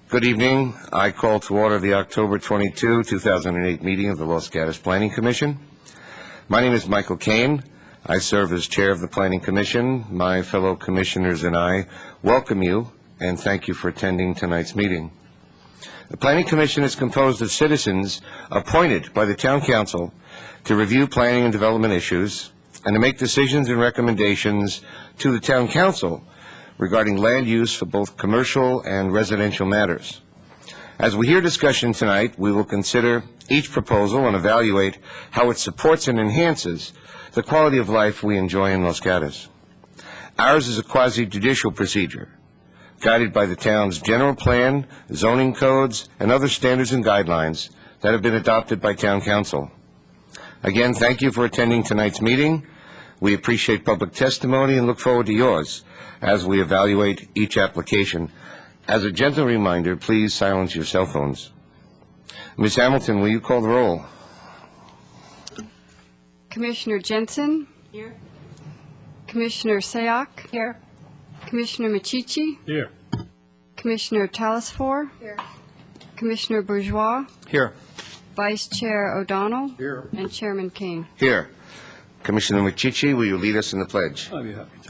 Good evening. I call to order the October 22, 2008 meeting of the Los Gatos Planning Commission. My name is Michael Kane. I serve as chair of the Planning Commission. My fellow commissioners and I welcome you and thank you for attending tonight's meeting. The Planning Commission is composed of citizens appointed by the Town Council to review planning and development issues and to make decisions and recommendations to the Town Council regarding land use for both commercial and residential matters. As we hear discussion tonight, we will consider each proposal and evaluate how it supports and enhances the quality of life we enjoy in Los Gatos. Ours is a quasi-judicial procedure, guided by the town's general plan, zoning codes, and other standards and guidelines that have been adopted by Town Council. Again, thank you for attending tonight's meeting. We appreciate public testimony and look forward to yours as we evaluate each application. As a gentle reminder, please silence your cell phones. Ms. Hamilton, will you call the roll? Commissioner Jensen? Here. Commissioner Sayak? Here. Commissioner Machichi? Here. Commissioner Talasfor? Here. Commissioner Bourgeois? Here. Vice Chair O'Donnell? Here. And Chairman Kane. Here. Commissioner Machichi, will you lead us in the pledge? I'll be happy to.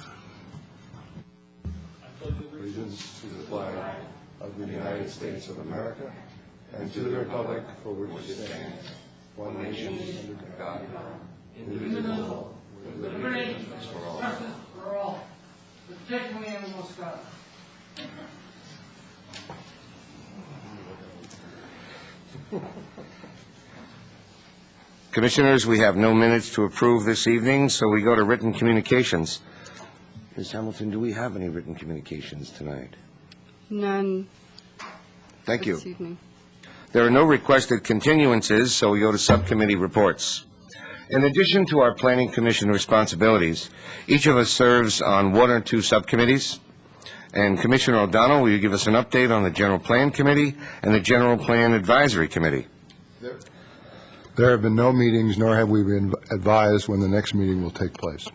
Allegiance to the flag of the United States of America and to the republic for which it stands, one nation, under God, indivisible, with liberty and justice for all. Particularly in Los Gatos. Commissioners, we have no minutes to approve this evening, so we go to written communications. Ms. Hamilton, do we have any written communications tonight? None Thank you. this evening. There are no requested continuances, so we go to subcommittee reports. In addition to our Planning Commission responsibilities, each of us serves on one or two subcommittees. And Commissioner O'Donnell, will you give us an update on the General Plan Committee and the General Plan Advisory Committee? There have been no meetings, nor have we been advised when the next meeting will take place.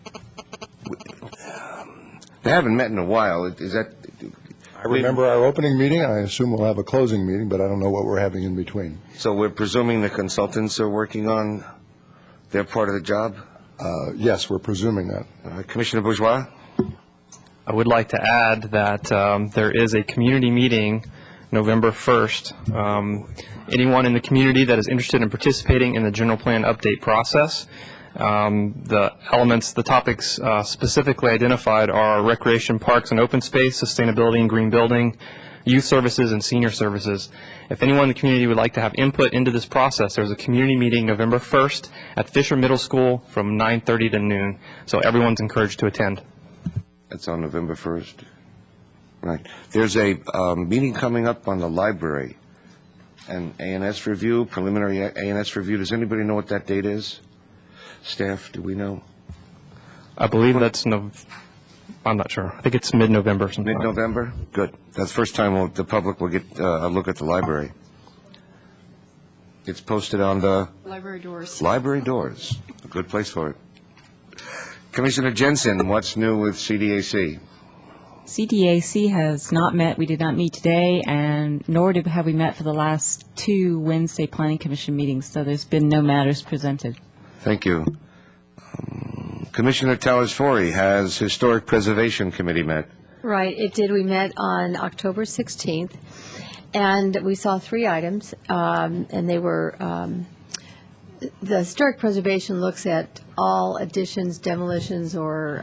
They haven't met in a while. Is that? I remember our opening meeting. I assume we'll have a closing meeting, but I don't know what we're having in between. So we're presuming the consultants are working on their part of the job? Yes, we're presuming that. Commissioner Bourgeois? I would like to add that there is a community meeting November 1st. Anyone in the community that is interested in participating in the general plan update process, the elements, the topics specifically identified are recreation, parks and open space, sustainability and green building, youth services, and senior services. If anyone in the community would like to have input into this process, there's a community meeting November 1st at Fisher Middle School from 9:30 to noon. So everyone's encouraged to attend. That's on November 1st. Right. There's a meeting coming up on the library, an A&S review, preliminary A&S review. Does anybody know what that date is? Staff, do we know? I believe that's I'm not sure. I think it's mid-November. Mid-November? Good. That's the first time the public will get a look at the library. It's posted on the Library doors. library doors. A good place for it. Commissioner Jensen, what's new with CDAC? CDAC has not met. We did not meet today, and nor have we met for the last two Wednesday Planning Commission meetings, so there's been no matters presented. Thank you. Commissioner Talasfori, has Historic Preservation Committee met? Right, it did. We met on October 16th, and we saw three items, and they were, the Historic Preservation looks at all additions, demolitions, or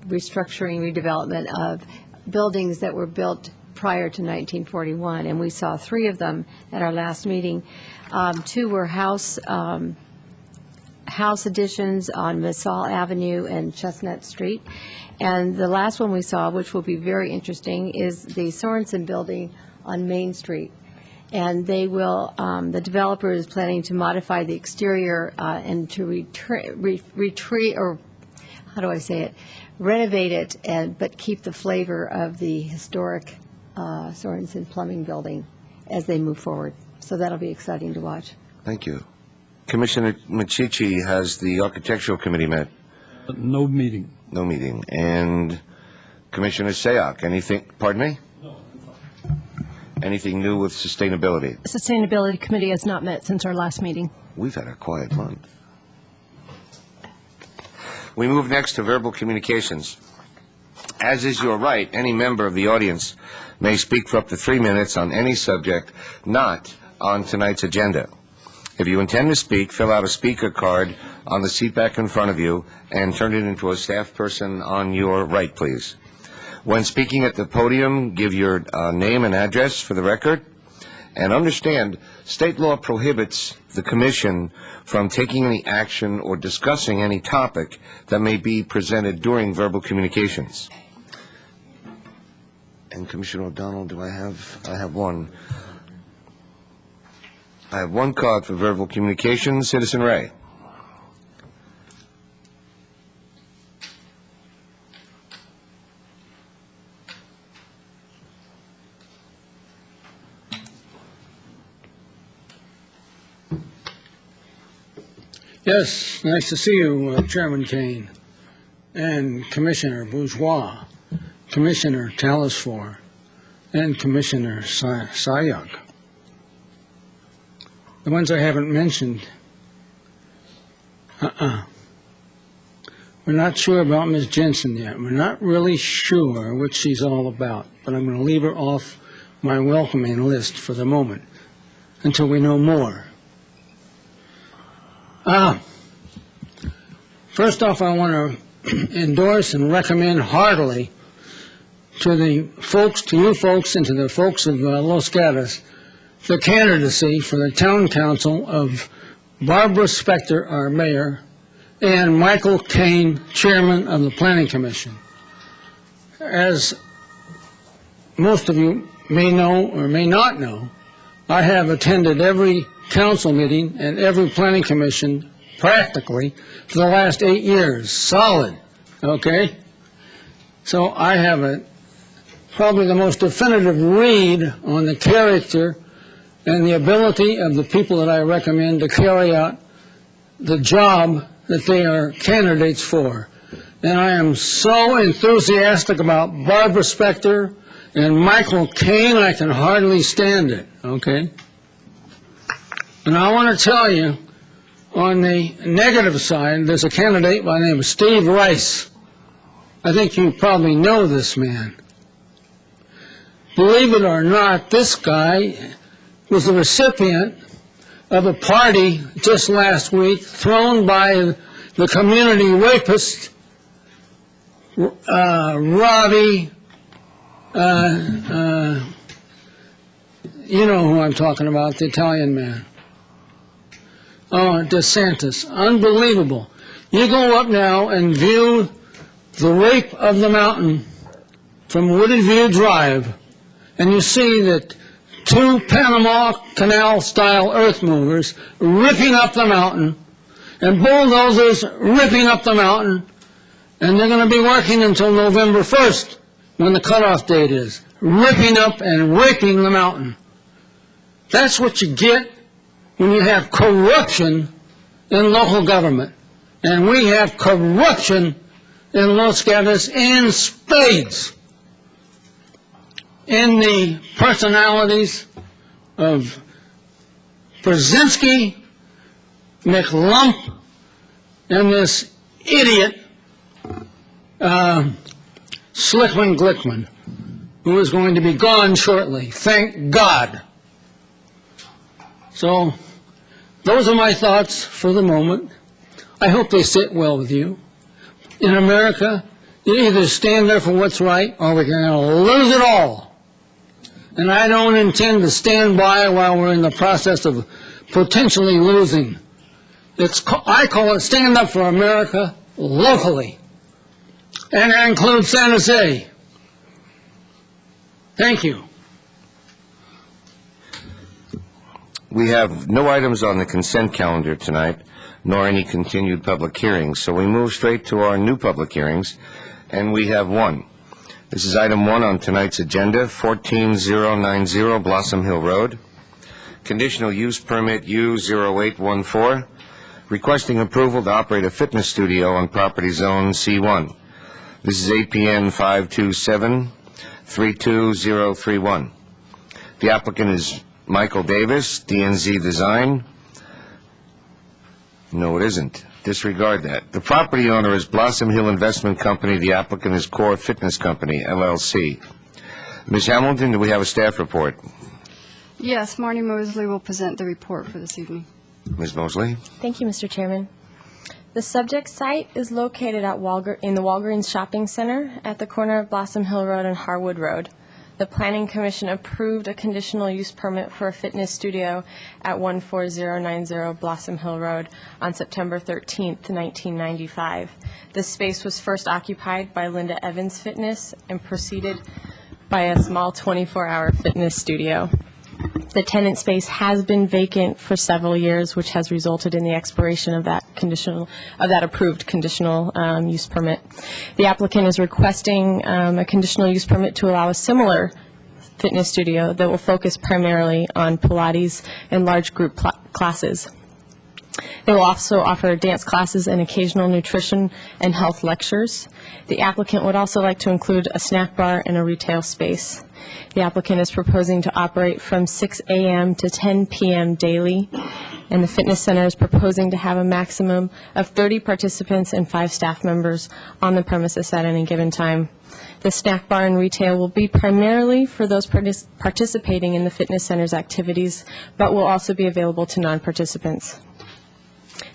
restructuring, redevelopment of buildings that were built prior to 1941, and we saw three of them at our last meeting. Two were house additions on Massal Avenue and Chestnut Street. And the last one we saw, which will be very interesting, is the Sorensen Building on Main Street. And they will, the developer is planning to modify the exterior and to renovate it, but keep the flavor of the historic Sorensen Plumbing Building as they move forward. So that'll be exciting to watch. Thank you. Commissioner Machichi, has the Architectural Committee met? No meeting. No meeting. And Commissioner Sayak, anything, pardon me? No. Anything new with sustainability? Sustainability Committee has not met since our last meeting. We've had a quiet month. We move next to verbal communications. As is your right, any member of the audience may speak for up to 3 minutes on any subject not on tonight's agenda. If you intend to speak, fill out a speaker card on the seat back in front of you and turn it into a staff person on your right, please. When speaking at the podium, give your name and address for the record. And understand, state law prohibits the commission from taking any action or discussing any topic that may be presented during verbal communications. And Commissioner O'Donnell, I have one. I have one card for verbal communications. Citizen Ray. Yes, nice to see you, Chairman Kane, and Commissioner Bourgeois, Commissioner Telesfor, and Commissioner Sayag. The ones I haven't mentioned, we're not sure about Ms. Jensen yet. We're not really sure what she's all about, but I'm going to leave her off my welcoming list for the moment until we know more. First off, I want to endorse and recommend heartily to you folks, and to the folks of Los Gatos, the candidacy for the Town Council of Barbara Spector, our mayor, and Michael Kane, chairman of the Planning Commission. As most of you may know or may not know, I have attended every council meeting and every planning commission practically for the last 8 years, solid, okay? So I have probably the most definitive read on the character and the ability of the people that I recommend to carry out the job that they are candidates for. And I am so enthusiastic about Barbara Spector and Michael Kane, I can hardly stand it, okay? And I want to tell you, on the negative side, there's a candidate by the name of Steve Rice. I think you probably know this man. Believe it or not, this guy was the recipient of a party just last week thrown by the community rapist, Robbie, you know who I'm talking about, the Italian man. Oh, DeSantis. Unbelievable. You go up now and view the rape of the mountain from Wooded View Drive, and you see that 2 Panama Canal-style earth movers ripping up the mountain, and bulldozers ripping up the mountain, and they're going to be working until November 1st, when the cutoff date is, ripping up and raping the mountain. That's what you get when you have corruption in local government. And we have corruption in Los Gatos in spades. In the personalities of Brzezinski, McLump, and this idiot Slickman Glickman, who is going to be gone shortly. Thank God. So, those are my thoughts for the moment. I hope they sit well with you. In America, you either stand there for what's right, or we're going to lose it all. And I don't intend to stand by while we're in the process of potentially losing. I call it stand up for America locally. And that includes San Jose. Thank you. We have no items on the consent calendar tonight, nor any continued public hearings, so we move straight to our new public hearings, and we have one. This is item 1 on tonight's agenda, 14090 Blossom Hill Road. Conditional use permit U0814, requesting approval to operate a fitness studio on property zone C1. This is APN 527-32031. The applicant is Michael Davis, DNZ Design. No, it isn't. Disregard that. The property owner is Blossom Hill Investment Company. The applicant is Core Fitness Company, LLC. Ms. Hamilton, do we have a staff report? Yes, Marnie Mosley will present the report for this evening. Ms. Mosley? Thank you, Mr. Chairman. The subject site is located at in the Walgreens Shopping Center at the corner of Blossom Hill Road and Harwood Road. The Planning Commission approved a conditional use permit for a fitness studio at 14090 Blossom Hill Road on September 13th, 1995. This space was first occupied by Linda Evans Fitness and preceded by a small 24-hour fitness studio. The tenant space has been vacant for several years, which has resulted in the expiration of that approved conditional use permit. The applicant is requesting a conditional use permit to allow a similar fitness studio that will focus primarily on Pilates and large group classes. They will also offer dance classes and occasional nutrition and health lectures. The applicant would also like to include a snack bar and a retail space. The applicant is proposing to operate from 6 a.m. to 10 p.m. daily, and the fitness center is proposing to have a maximum of 30 participants and 5 staff members on the premises at any given time. The snack bar and retail will be primarily for those participating in the fitness center's activities, but will also be available to non-participants.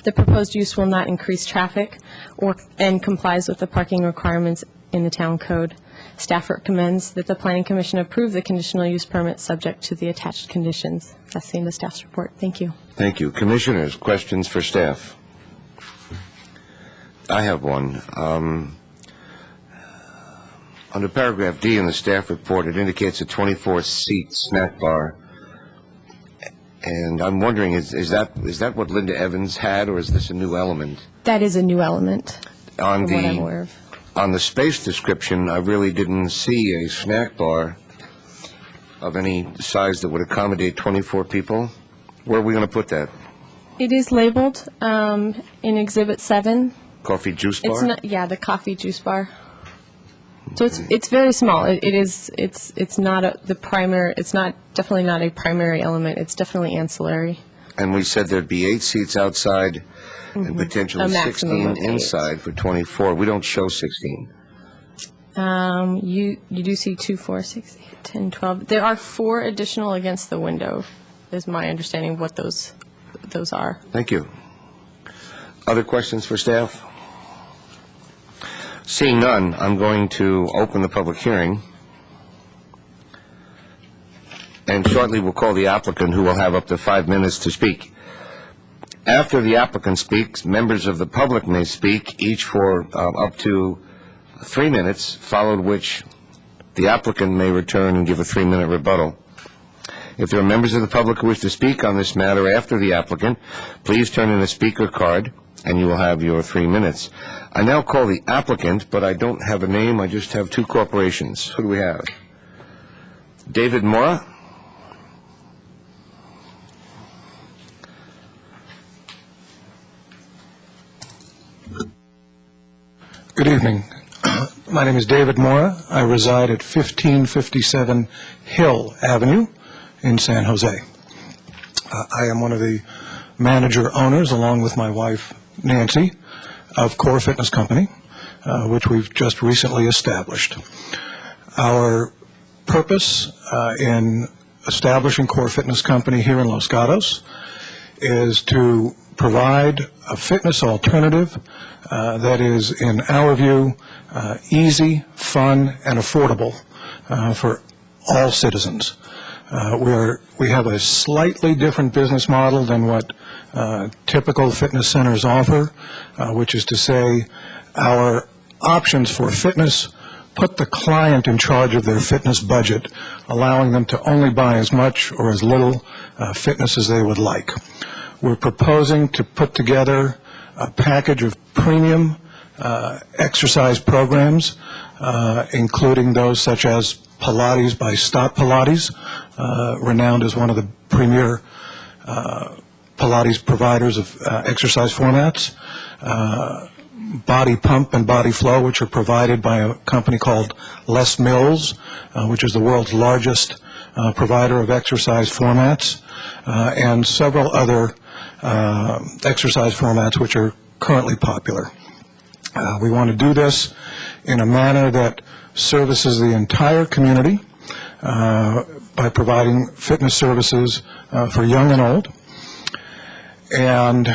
The proposed use will not increase traffic and complies with the parking requirements in the town code. Staff recommends that the Planning Commission approve the conditional use permit subject to the attached conditions. That's the end of staff's report. Thank you. Thank you. Commissioners, questions for staff? I have one. Under paragraph D in the staff report, it indicates a 24-seat snack bar. And I'm wondering, is that what Linda Evans had, or is this a new element? That is a new element, On from what I'm aware of. On the space description, I really didn't see a snack bar of any size that would accommodate 24 people. Where are we going to put that? It is labeled in Exhibit 7. Coffee juice bar? It's not, yeah, the coffee juice bar. So it's very small. It's not the primary. It's not definitely not a primary element. It's definitely ancillary. And we said there'd be 8 seats outside and potentially A maximum 16 of 8. inside for 24. We don't show 16. You do see 2, 4, 6, 8, 10, 12. There are 4 additional against the window, is my understanding of what those are. Thank you. Other questions for staff? Seeing none, I'm going to open the public hearing. And shortly we'll call the applicant, who will have up to 5 minutes to speak. After the applicant speaks, members of the public may speak, each for up to 3 minutes, followed which the applicant may return and give a 3-minute rebuttal. If there are members of the public who wish to speak on this matter after the applicant, please turn in a speaker card and you will have your 3 minutes. I now call the applicant, but I don't have a name. I just have 2 corporations. Who do we have? David Mora? Good evening. My name is David Mora. I reside at 1557 Hill Avenue in San Jose. I am one of the manager owners, along with my wife, Nancy, of Core Fitness Company, which we've just recently established. Our purpose in establishing Core Fitness Company here in Los Gatos is to provide a fitness alternative that is, in our view, easy, fun, and affordable for all citizens. We have a slightly different business model than what typical fitness centers offer, which is to say our options for fitness put the client in charge of their fitness budget, allowing them to only buy as much or as little fitness as they would like. We're proposing to put together a package of premium exercise programs, including those such as Pilates by Stop Pilates, renowned as one of the premier Pilates providers of exercise formats, Body Pump and Body Flow, which are provided by a company called Les Mills, which is the world's largest provider of exercise formats, and several other exercise formats which are currently popular. We want to do this in a manner that services the entire community by providing fitness services for young and old. And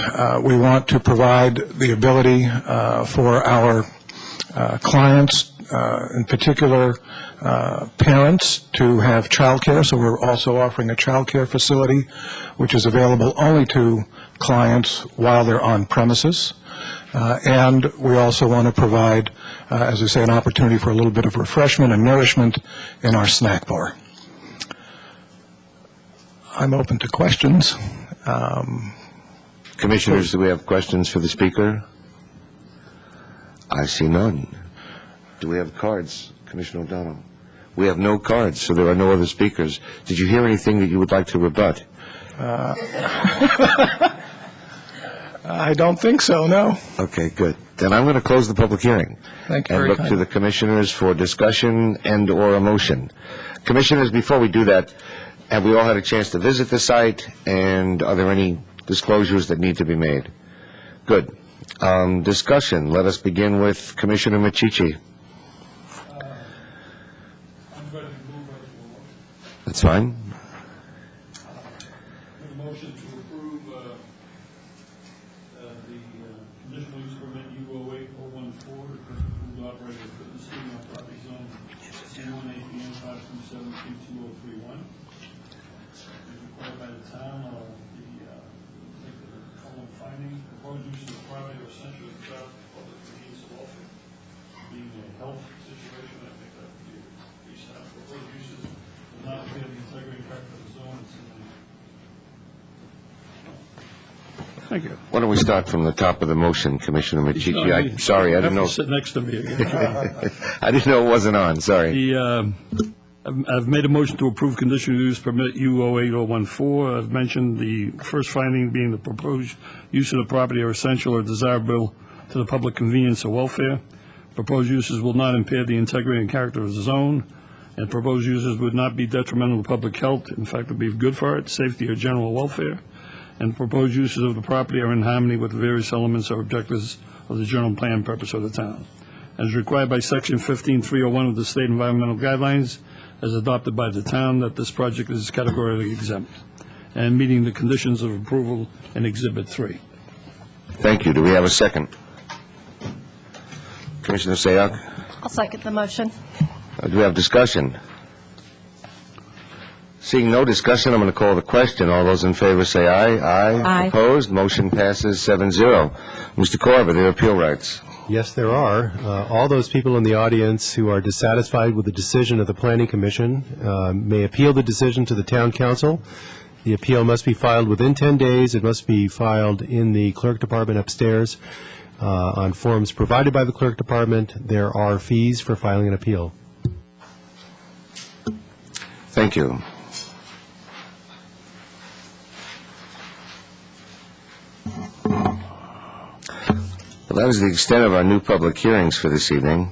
we want to provide the ability for our clients, in particular parents, to have childcare. So we're also offering a childcare facility which is available only to clients while they're on premises. And we also want to provide, as I say, an opportunity for a little bit of refreshment and nourishment in our snack bar. I'm open to questions. Commissioners, do we have questions for the speaker? I see none. Do we have cards, Commissioner O'Donnell? We have no cards, so there are no other speakers. Did you hear anything that you would like to rebut? I don't think so, no. Okay, good. Then I'm going to close the public hearing. Thank you and very look to kindly. the commissioners for discussion and/or a motion. Commissioners, before we do that, have we all had a chance to visit the site, and are there any disclosures that need to be made? Good. Discussion. Let us begin with Commissioner Machici. That's fine. Motion to approve the conditional use permit U08014 to operate a fitness studio on property zone C18 PM 527322031. As required by the town, the following findings: proposed use of the property or essentially the public convenience of welfare, being a health situation. I think that would be a proposed uses will not appear the integrity character of the zone. Thank you. Why don't we start from the top of the motion, Commissioner Machici? I'm sorry, I didn't know. Sit next to me again. I didn't know it wasn't on. Sorry. I've made a motion to approve conditional use permit U08014. I've mentioned the first finding being the proposed use of the property are essential or desirable to the public convenience or welfare. Proposed uses will not impair the integrity and character of the zone, and proposed uses would not be detrimental to public health. In fact, would be good for it, safety or general welfare. And proposed uses of the property are in harmony with the various elements or objectives of the general plan purpose of the town. As required by Section 15301 of the State Environmental Guidelines, as adopted by the town, that this project is categorically exempt, and meeting the conditions of approval in Exhibit 3. Thank you. Do we have a second? Commissioner Sayak? I'll second the motion. Do we have discussion? Seeing no discussion, I'm going to call the question. All those in favor say aye. Aye. Opposed? Motion passes 7-0. Mr. Korver, there are appeal rights. Yes, there are. All those people in the audience who are dissatisfied with the decision of the Planning Commission may appeal the decision to the Town Council. The appeal must be filed within 10 days. It must be filed in the Clerk Department upstairs on forms provided by the Clerk Department. There are fees for filing an appeal. Thank you. Well, that is the extent of our new public hearings for this evening.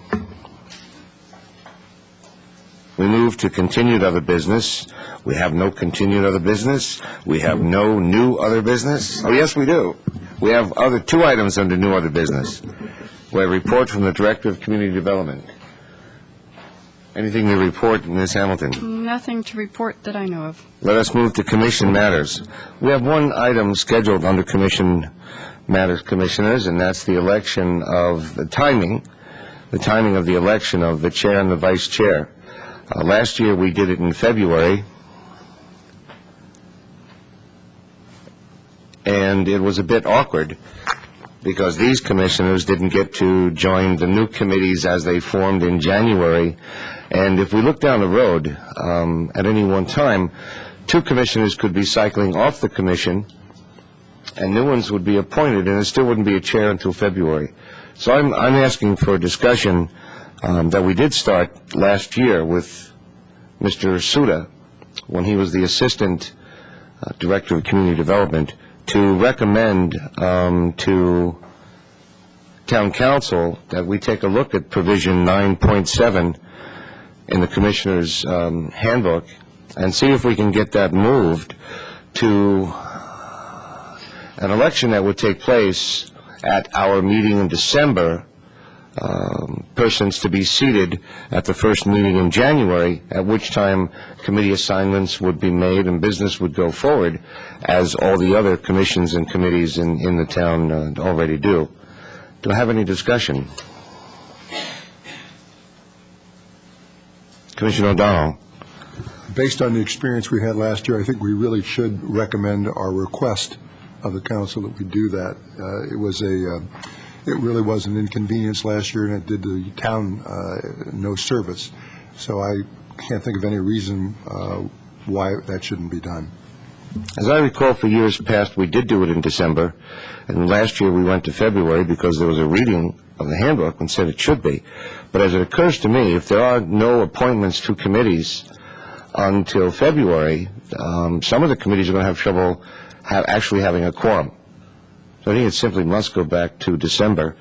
We move to continued other business. We have no continued other business. We have no new other business. Oh, yes, we do. We have two items under new other business. We have a report from the Director of Community Development. Anything to report, Ms. Hamilton? Nothing to report that I know of. Let us move to commission matters. We have one item scheduled under commission matters, commissioners, and that's the election of the timing of the election of the chair and the vice chair. Last year we did it in February, and it was a bit awkward because these commissioners didn't get to join the new committees as they formed in January. And if we look down the road, at any one time, two commissioners could be cycling off the commission, and new ones would be appointed, and there still wouldn't be a chair until February. So I'm asking for a discussion that we did start last year with Mr. Suda, when he was the Assistant Director of Community Development, to recommend to Town Council that we take a look at provision 9.7 in the Commissioner's handbook and see if we can get that moved to an election that would take place at our meeting in December, persons to be seated at the first meeting in January, at which time committee assignments would be made and business would go forward, as all the other commissions and committees in the town already do. Do I have any discussion? Commissioner O'Donnell. Based on the experience we had last year, I think we really should recommend our request of the council that we do that. It really was an inconvenience last year, and it did the town no service. So I can't think of any reason why that shouldn't be done. As I recall, for years past, we did do it in December, and last year we went to February because there was a reading of the handbook and said it should be. But as it occurs to me, if there are no appointments to committees until February, some of the committees are going to have trouble actually having a quorum. So I think it simply must go back to December.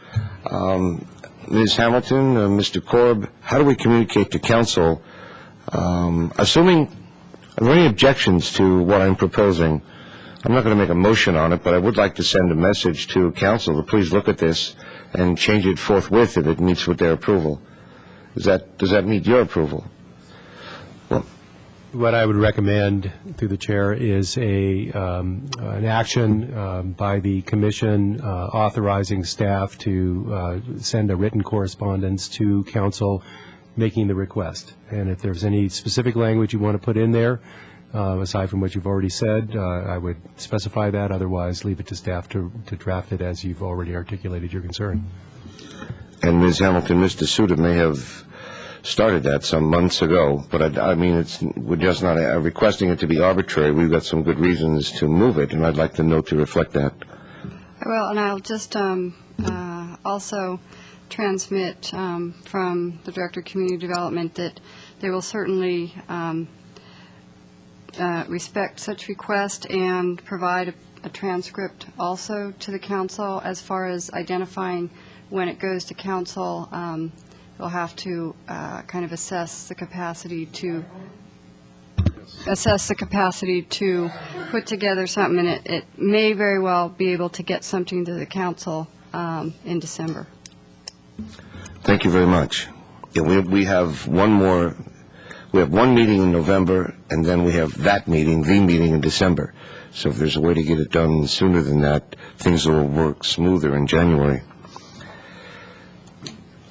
Ms. Hamilton, Mr. Korb, how do we communicate to council, assuming, are there any objections to what I'm proposing? I'm not going to make a motion on it, but I would like to send a message to council to please look at this and change it forthwith if it meets with their approval. Does that meet your approval? What I would recommend, through the chair, is an action by the commission authorizing staff to send a written correspondence to council making the request. And if there's any specific language you want to put in there, aside from what you've already said, I would specify that. Otherwise, leave it to staff to draft it as you've already articulated your concern. And Ms. Hamilton, Mr. Suda may have started that some months ago, but I mean, we're just not requesting it to be arbitrary. We've got some good reasons to move it, and I'd like the note to reflect that. Well, and I'll just also transmit from the Director of Community Development that they will certainly respect such request and provide a transcript also to the council as far as identifying when it goes to council. They'll have to kind of assess the capacity to put together something, and it may very well be able to get something to the council in December. Thank you very much. Yeah, we have one meeting in November, and then we have the meeting in December. So if there's a way to get it done sooner than that, things will work smoother in January.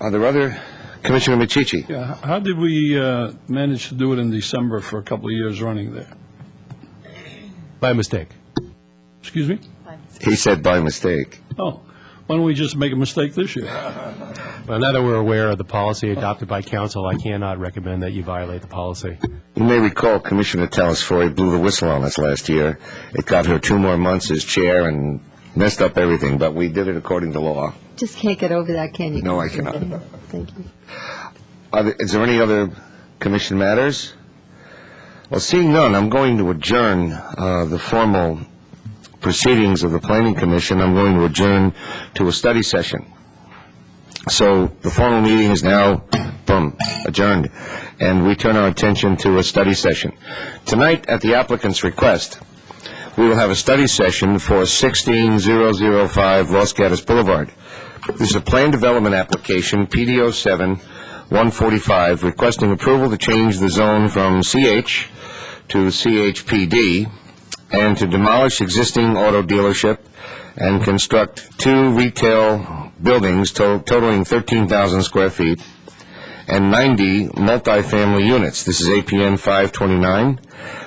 Are there other? Commissioner Michichi. Yeah, how did we manage to do it in December for a couple of years running there? By mistake. Excuse me? He said by mistake. Oh, why don't we just make a mistake this year? Well, now that we're aware of the policy adopted by council, I cannot recommend that you violate the policy. You may recall Commissioner Telesfori blew the whistle on us last year. It got her 2 more months as chair and messed up everything, but we did it according to law. Just can't get over that, can you? No, I cannot. Thank you. Is there any other commission matters? Well, seeing none, I'm going to adjourn the formal proceedings of the Planning Commission. I'm going to adjourn to a study session. So the formal meeting is now, adjourned, and we turn our attention to a study session. Tonight, at the applicant's request, we will have a study session for 16005 Los Gatos Boulevard. This is a plan development application, PDO 7-145, requesting approval to change the zone from CH to CHPD and to demolish existing auto dealership and construct 2 retail buildings totaling 13,000 square feet and 90 multifamily units. This is APN 529,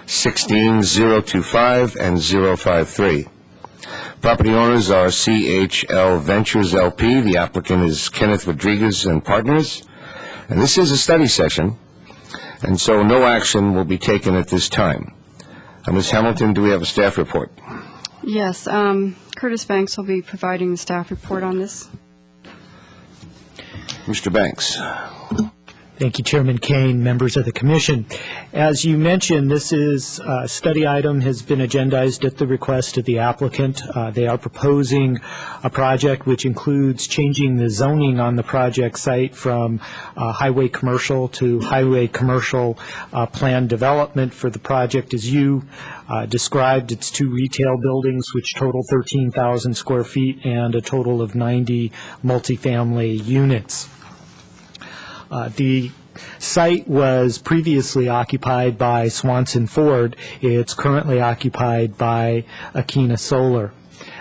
16025, and 053. Property owners are CHL Ventures LP. The applicant is Kenneth Rodriguez and Partners. And this is a study session, and so no action will be taken at this time. Ms. Hamilton, do we have a staff report? Yes, Curtis Banks will be providing the staff report on this. Mr. Banks. Thank you, Chairman Kane, members of the commission. As you mentioned, this is a study item has been agendized at the request of the applicant. They are proposing a project which includes changing the zoning on the project site from highway commercial to highway commercial planned development for the project. As you described, it's 2 retail buildings which total 13,000 square feet and a total of 90 multifamily units. The site was previously occupied by Swanson Ford. It's currently occupied by Akina Solar.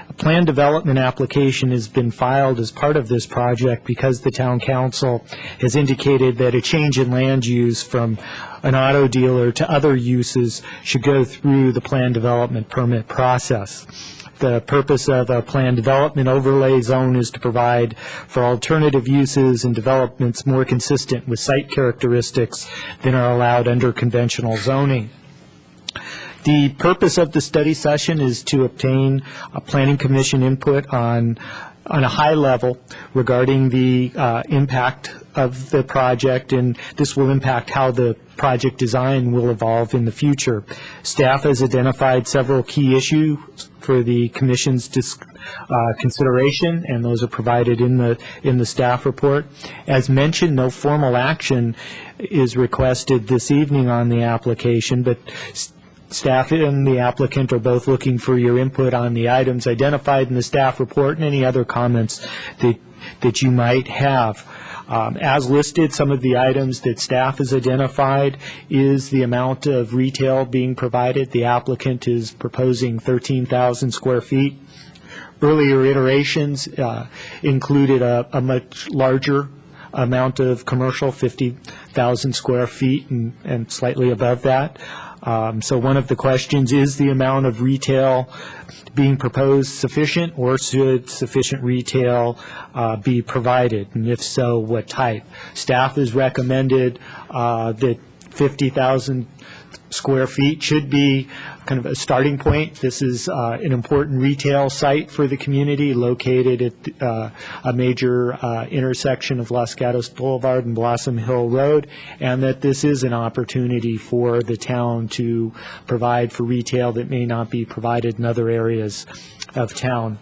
A planned development application has been filed as part of this project because the town council has indicated that a change in land use from an auto dealer to other uses should go through the planned development permit process. The purpose of a planned development overlay zone is to provide for alternative uses and developments more consistent with site characteristics than are allowed under conventional zoning. The purpose of the study session is to obtain a planning commission input on a high level regarding the impact of the project, and this will impact how the project design will evolve in the future. Staff has identified several key issues for the commission's consideration, and those are provided in the staff report. As mentioned, no formal action is requested this evening on the application, but staff and the applicant are both looking for your input on the items identified in the staff report and any other comments that you might have. As listed, some of the items that staff has identified is the amount of retail being provided. The applicant is proposing 13,000 square feet. Earlier iterations included a much larger amount of commercial, 50,000 square feet and slightly above that. So one of the questions is the amount of retail being proposed sufficient, or should sufficient retail be provided? And if so, what type? Staff has recommended that 50,000 square feet should be kind of a starting point. This is an important retail site for the community, located at a major intersection of Los Gatos Boulevard and Blossom Hill Road, and that this is an opportunity for the town to provide for retail that may not be provided in other areas of town.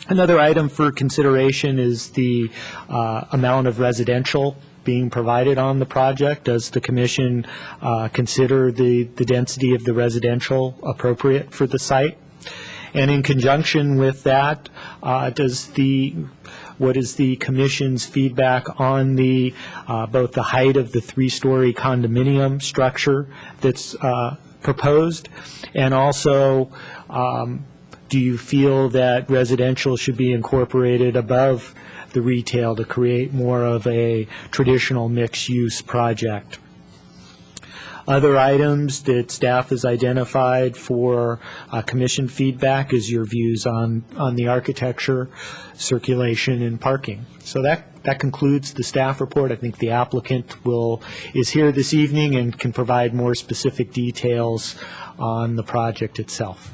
Another item for consideration is the amount of residential being provided on the project. Does the commission consider the density of the residential appropriate for the site? And in conjunction with that, what is the commission's feedback on the both the height of the 3-story condominium structure that's proposed, and also do you feel that residential should be incorporated above the retail to create more of a traditional mixed-use project? Other items that staff has identified for commission feedback is your views on the architecture, circulation, and parking. So that concludes the staff report. I think the applicant is here this evening and can provide more specific details on the project itself.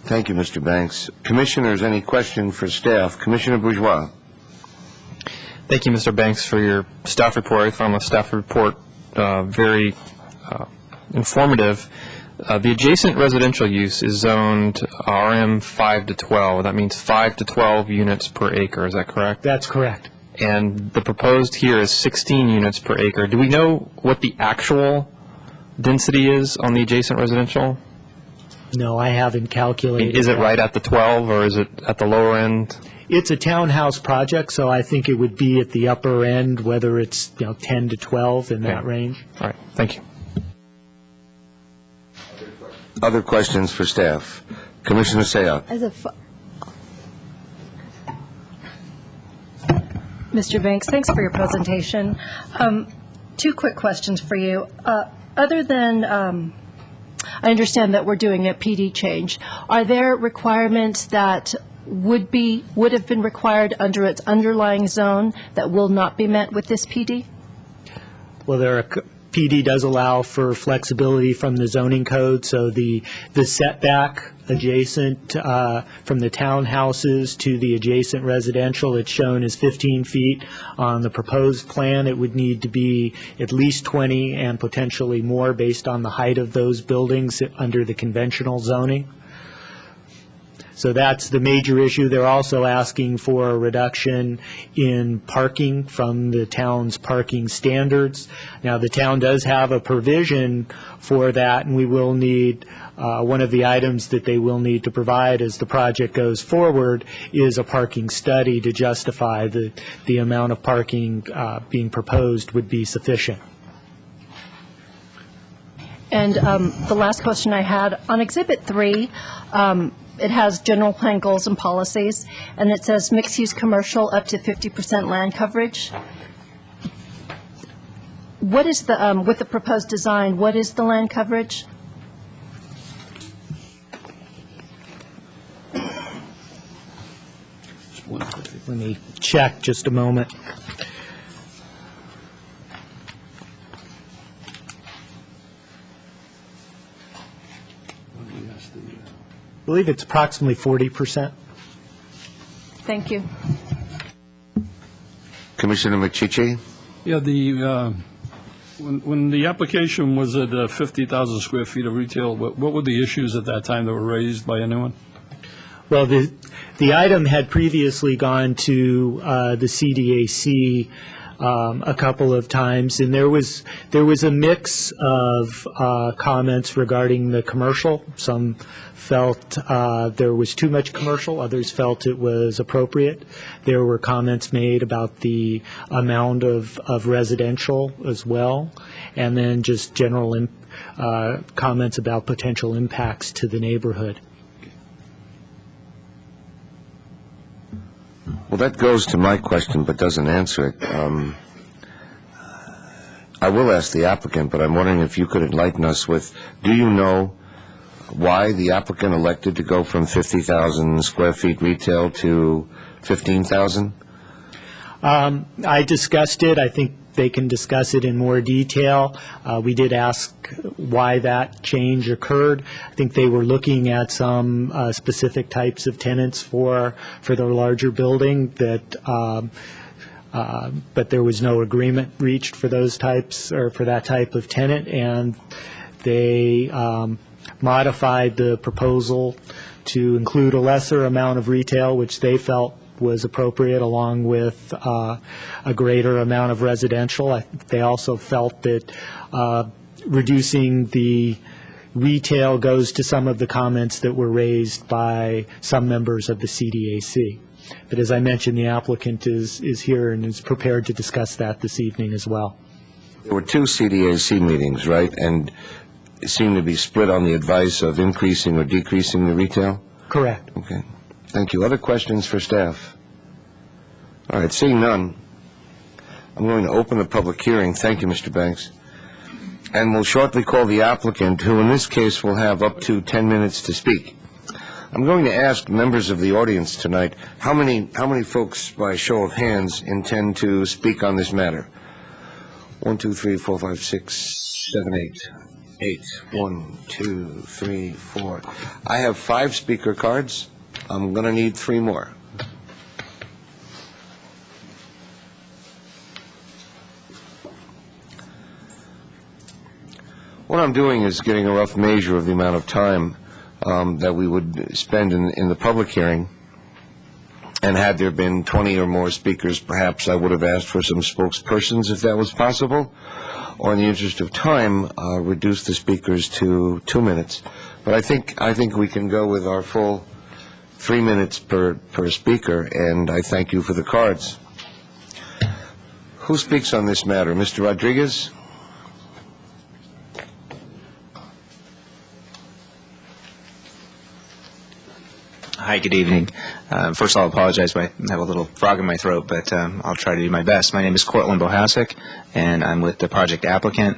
Thank you, Mr. Banks. Commissioners, any question for staff? Commissioner Bourgeois. Thank you, Mr. Banks, for your staff report. I found the staff report very informative. The adjacent residential use is zoned RM 5 to 12. That means 5 to 12 units per acre. Is that correct? That's correct. And the proposed here is 16 units per acre. Do we know what the actual density is on the adjacent residential? No, I haven't calculated. Is it right at the 12, or is it at the lower end? It's a townhouse project, so I think it would be at the upper end, whether it's 10 to 12 in that range. All right, thank you. Other questions for staff? Commissioner Sayat. Mr. Banks, thanks for your presentation. 2 quick questions for you. Other than I understand that we're doing a PD change, are there requirements that would have been required under its underlying zone that will not be met with this PD? Well, there are PD does allow for flexibility from the zoning code, so the setback adjacent from the townhouses to the adjacent residential, it's shown as 15 feet. On the proposed plan, it would need to be at least 20 and potentially more based on the height of those buildings under the conventional zoning. So that's the major issue. They're also asking for a reduction in parking from the town's parking standards. Now, the town does have a provision for that, and we will need, one of the items that they will need to provide as the project goes forward is a parking study to justify the amount of parking being proposed would be sufficient. And the last question I had, on Exhibit 3, it has general plan goals and policies, and it says mixed-use commercial up to 50% land coverage. What is the, with the proposed design, what is the land coverage? Let me check just a moment. I believe it's approximately 40%. Thank you. Commissioner McChiche? Yeah, when the application was at 50,000 square feet of retail, what were the issues at that time that were raised by anyone? Well, the item had previously gone to the CDAC a couple of times, and there was a mix of comments regarding the commercial. Some felt there was too much commercial, others felt it was appropriate. There were comments made about the amount of residential as well, and then just general comments about potential impacts to the neighborhood. Well, that goes to my question but doesn't answer it. I will ask the applicant, but I'm wondering if you could enlighten us with, do you know why the applicant elected to go from 50,000 square feet retail to 15,000? I discussed it. I think they can discuss it in more detail. We did ask why that change occurred. I think they were looking at some specific types of tenants for their larger building that, but there was no agreement reached for those types or for that type of tenant, and they modified the proposal to include a lesser amount of retail, which they felt was appropriate, along with a greater amount of residential. They also felt that reducing the retail goes to some of the comments that were raised by some members of the CDAC. But as I mentioned, the applicant is here and is prepared to discuss that this evening as well. There were two CDAC meetings, right? And it seemed to be split on the advice of increasing or decreasing the retail? Correct. Okay. Thank you. Other questions for staff? All right, seeing none, I'm going to open the public hearing. Thank you, Mr. Banks. And we'll shortly call the applicant, who in this case will have up to 10 minutes to speak. I'm going to ask members of the audience tonight, how many folks, by show of hands, intend to speak on this matter? 1, 2, 3, 4, 5, 6, 7, 8. 8. 1, 2, 3, 4. I have 5 speaker cards. I'm going to need 3 more. What I'm doing is getting a rough measure of the amount of time that we would spend in the public hearing. And had there been 20 or more speakers, perhaps I would have asked for some spokespersons if that was possible, or in the interest of time, reduce the speakers to 2 minutes. But I think we can go with our full 3 minutes per speaker, and I thank you for the cards. Who speaks on this matter? Mr. Rodriguez? Hi, good evening. First, I'll apologize. I have a little frog in my throat, but I'll try to do my best. My name is Cortland Bohasic, and I'm with the project applicant,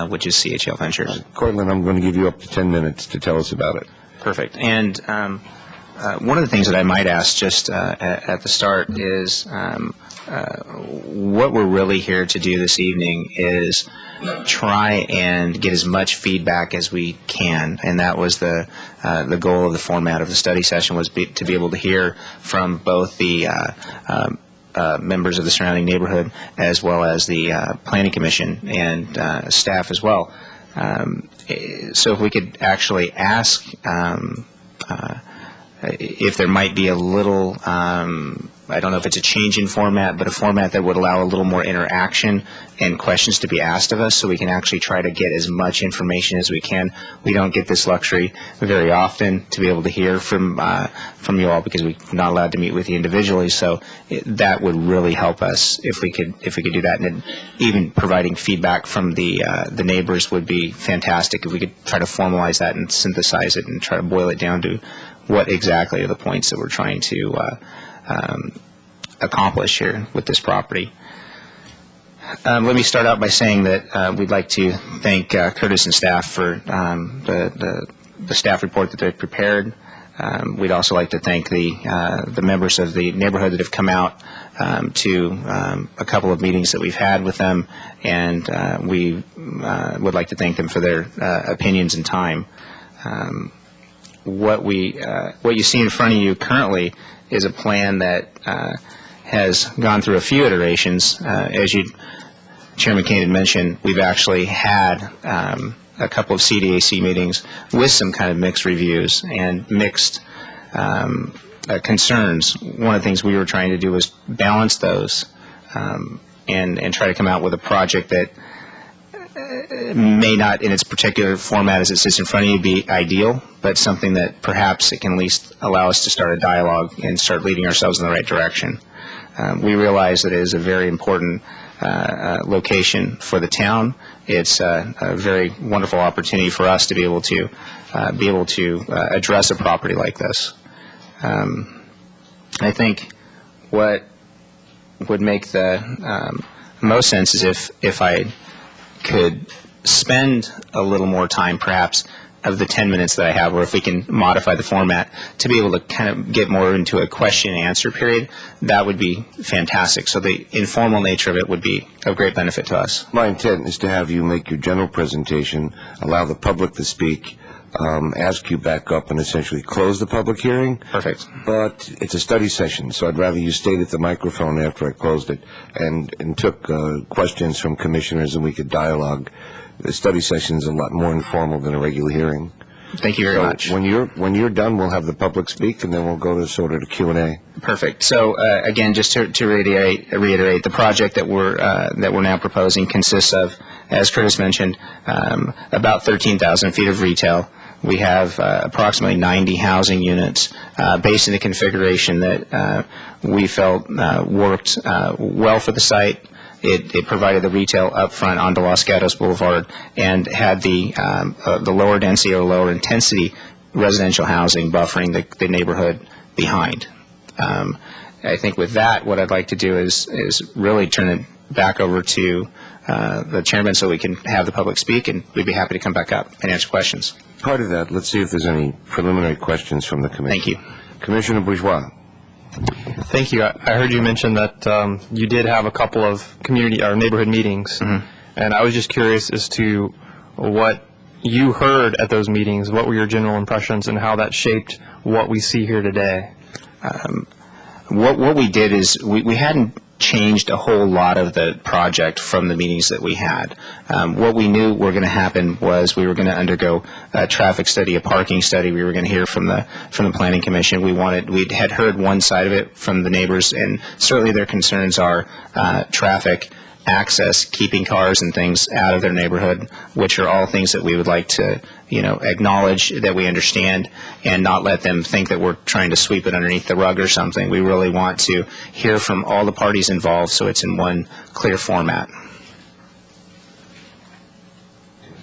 which is CHL Ventures. Cortland, I'm going to give you up to 10 minutes to tell us about it. Perfect. And one of the things that I might ask just at the start is what we're really here to do this evening is try and get as much feedback as we can, and that was the goal of the format of the study session, was to be able to hear from both the members of the surrounding neighborhood as well as the Planning Commission and staff as well. So if we could actually ask if there might be a little, I don't know if it's a change in format, but a format that would allow a little more interaction and questions to be asked of us, so we can actually try to get as much information as we can. We don't get this luxury very often to be able to hear from you all, because we're not allowed to meet with you individually. So that would really help us if we could do that, and then even providing feedback from the neighbors would be fantastic if we could try to formalize that and synthesize it and try to boil it down to what exactly are the points that we're trying to accomplish here with this property. Let me start out by saying that we'd like to thank Curtis and staff for the staff report that they've prepared. We'd also like to thank the members of the neighborhood that have come out to a couple of meetings that we've had with them, and we would like to thank them for their opinions and time. What you see in front of you currently is a plan that has gone through a few iterations. As Chairman Kane had mentioned, we've actually had a couple of CDAC meetings with some kind of mixed reviews and mixed concerns. One of the things we were trying to do was balance those and try to come out with a project that may not, in its particular format as it sits in front of you, be ideal, but something that perhaps it can at least allow us to start a dialogue and start leading ourselves in the right direction. We realize that it is a very important location for the town. It's a very wonderful opportunity for us to be able to address a property like this. I think what would make the most sense is if I could spend a little more time, perhaps, of the 10 minutes that I have, or if we can modify the format to be able to kind of get more into a question and answer period, that would be fantastic. So the informal nature of it would be of great benefit to us. My intent is to have you make your general presentation, allow the public to speak, ask you back up, and essentially close the public hearing. Perfect. But it's a study session, so I'd rather you stayed at the microphone after I closed it and took questions from commissioners, and we could dialogue. The study session is a lot more informal than a regular hearing. Thank you very much. When you're done, we'll have the public speak, and then we'll go to sort of the Q&A. Perfect. So again, just to reiterate, the project that we're now proposing consists of, as Curtis mentioned, about 13,000 feet of retail. We have approximately 90 housing units based in the configuration that we felt worked well for the site. It provided the retail up front onto Los Gatos Boulevard and had the lower density or lower intensity residential housing buffering the neighborhood behind. I think with that, what I'd like to do is really turn it back over to the chairman so we can have the public speak, and we'd be happy to come back up and answer questions. Part of that, let's see if there's any preliminary questions from the commission. Thank you. Commissioner Bourgeois. Thank you. I heard you mention that you did have a couple of community or neighborhood meetings, and I was just curious as to what you heard at those meetings. What were your general impressions, and how that shaped what we see here today? What we did is we hadn't changed a whole lot of the project from the meetings that we had. What we knew were going to happen was we were going to undergo a traffic study, a parking study. We were going to hear from the Planning Commission. We had heard one side of it from the neighbors, and certainly their concerns are traffic, access, keeping cars and things out of their neighborhood, which are all things that we would like to, acknowledge that we understand and not let them think that we're trying to sweep it underneath the rug or something. We really want to hear from all the parties involved so it's in one clear format.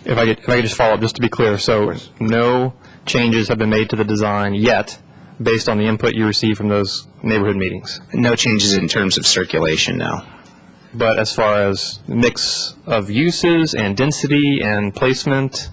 If I could just follow up, just to be clear, so no changes have been made to the design yet based on the input you received from those neighborhood meetings? No changes in terms of circulation, no. But as far as mix of uses and density and placement?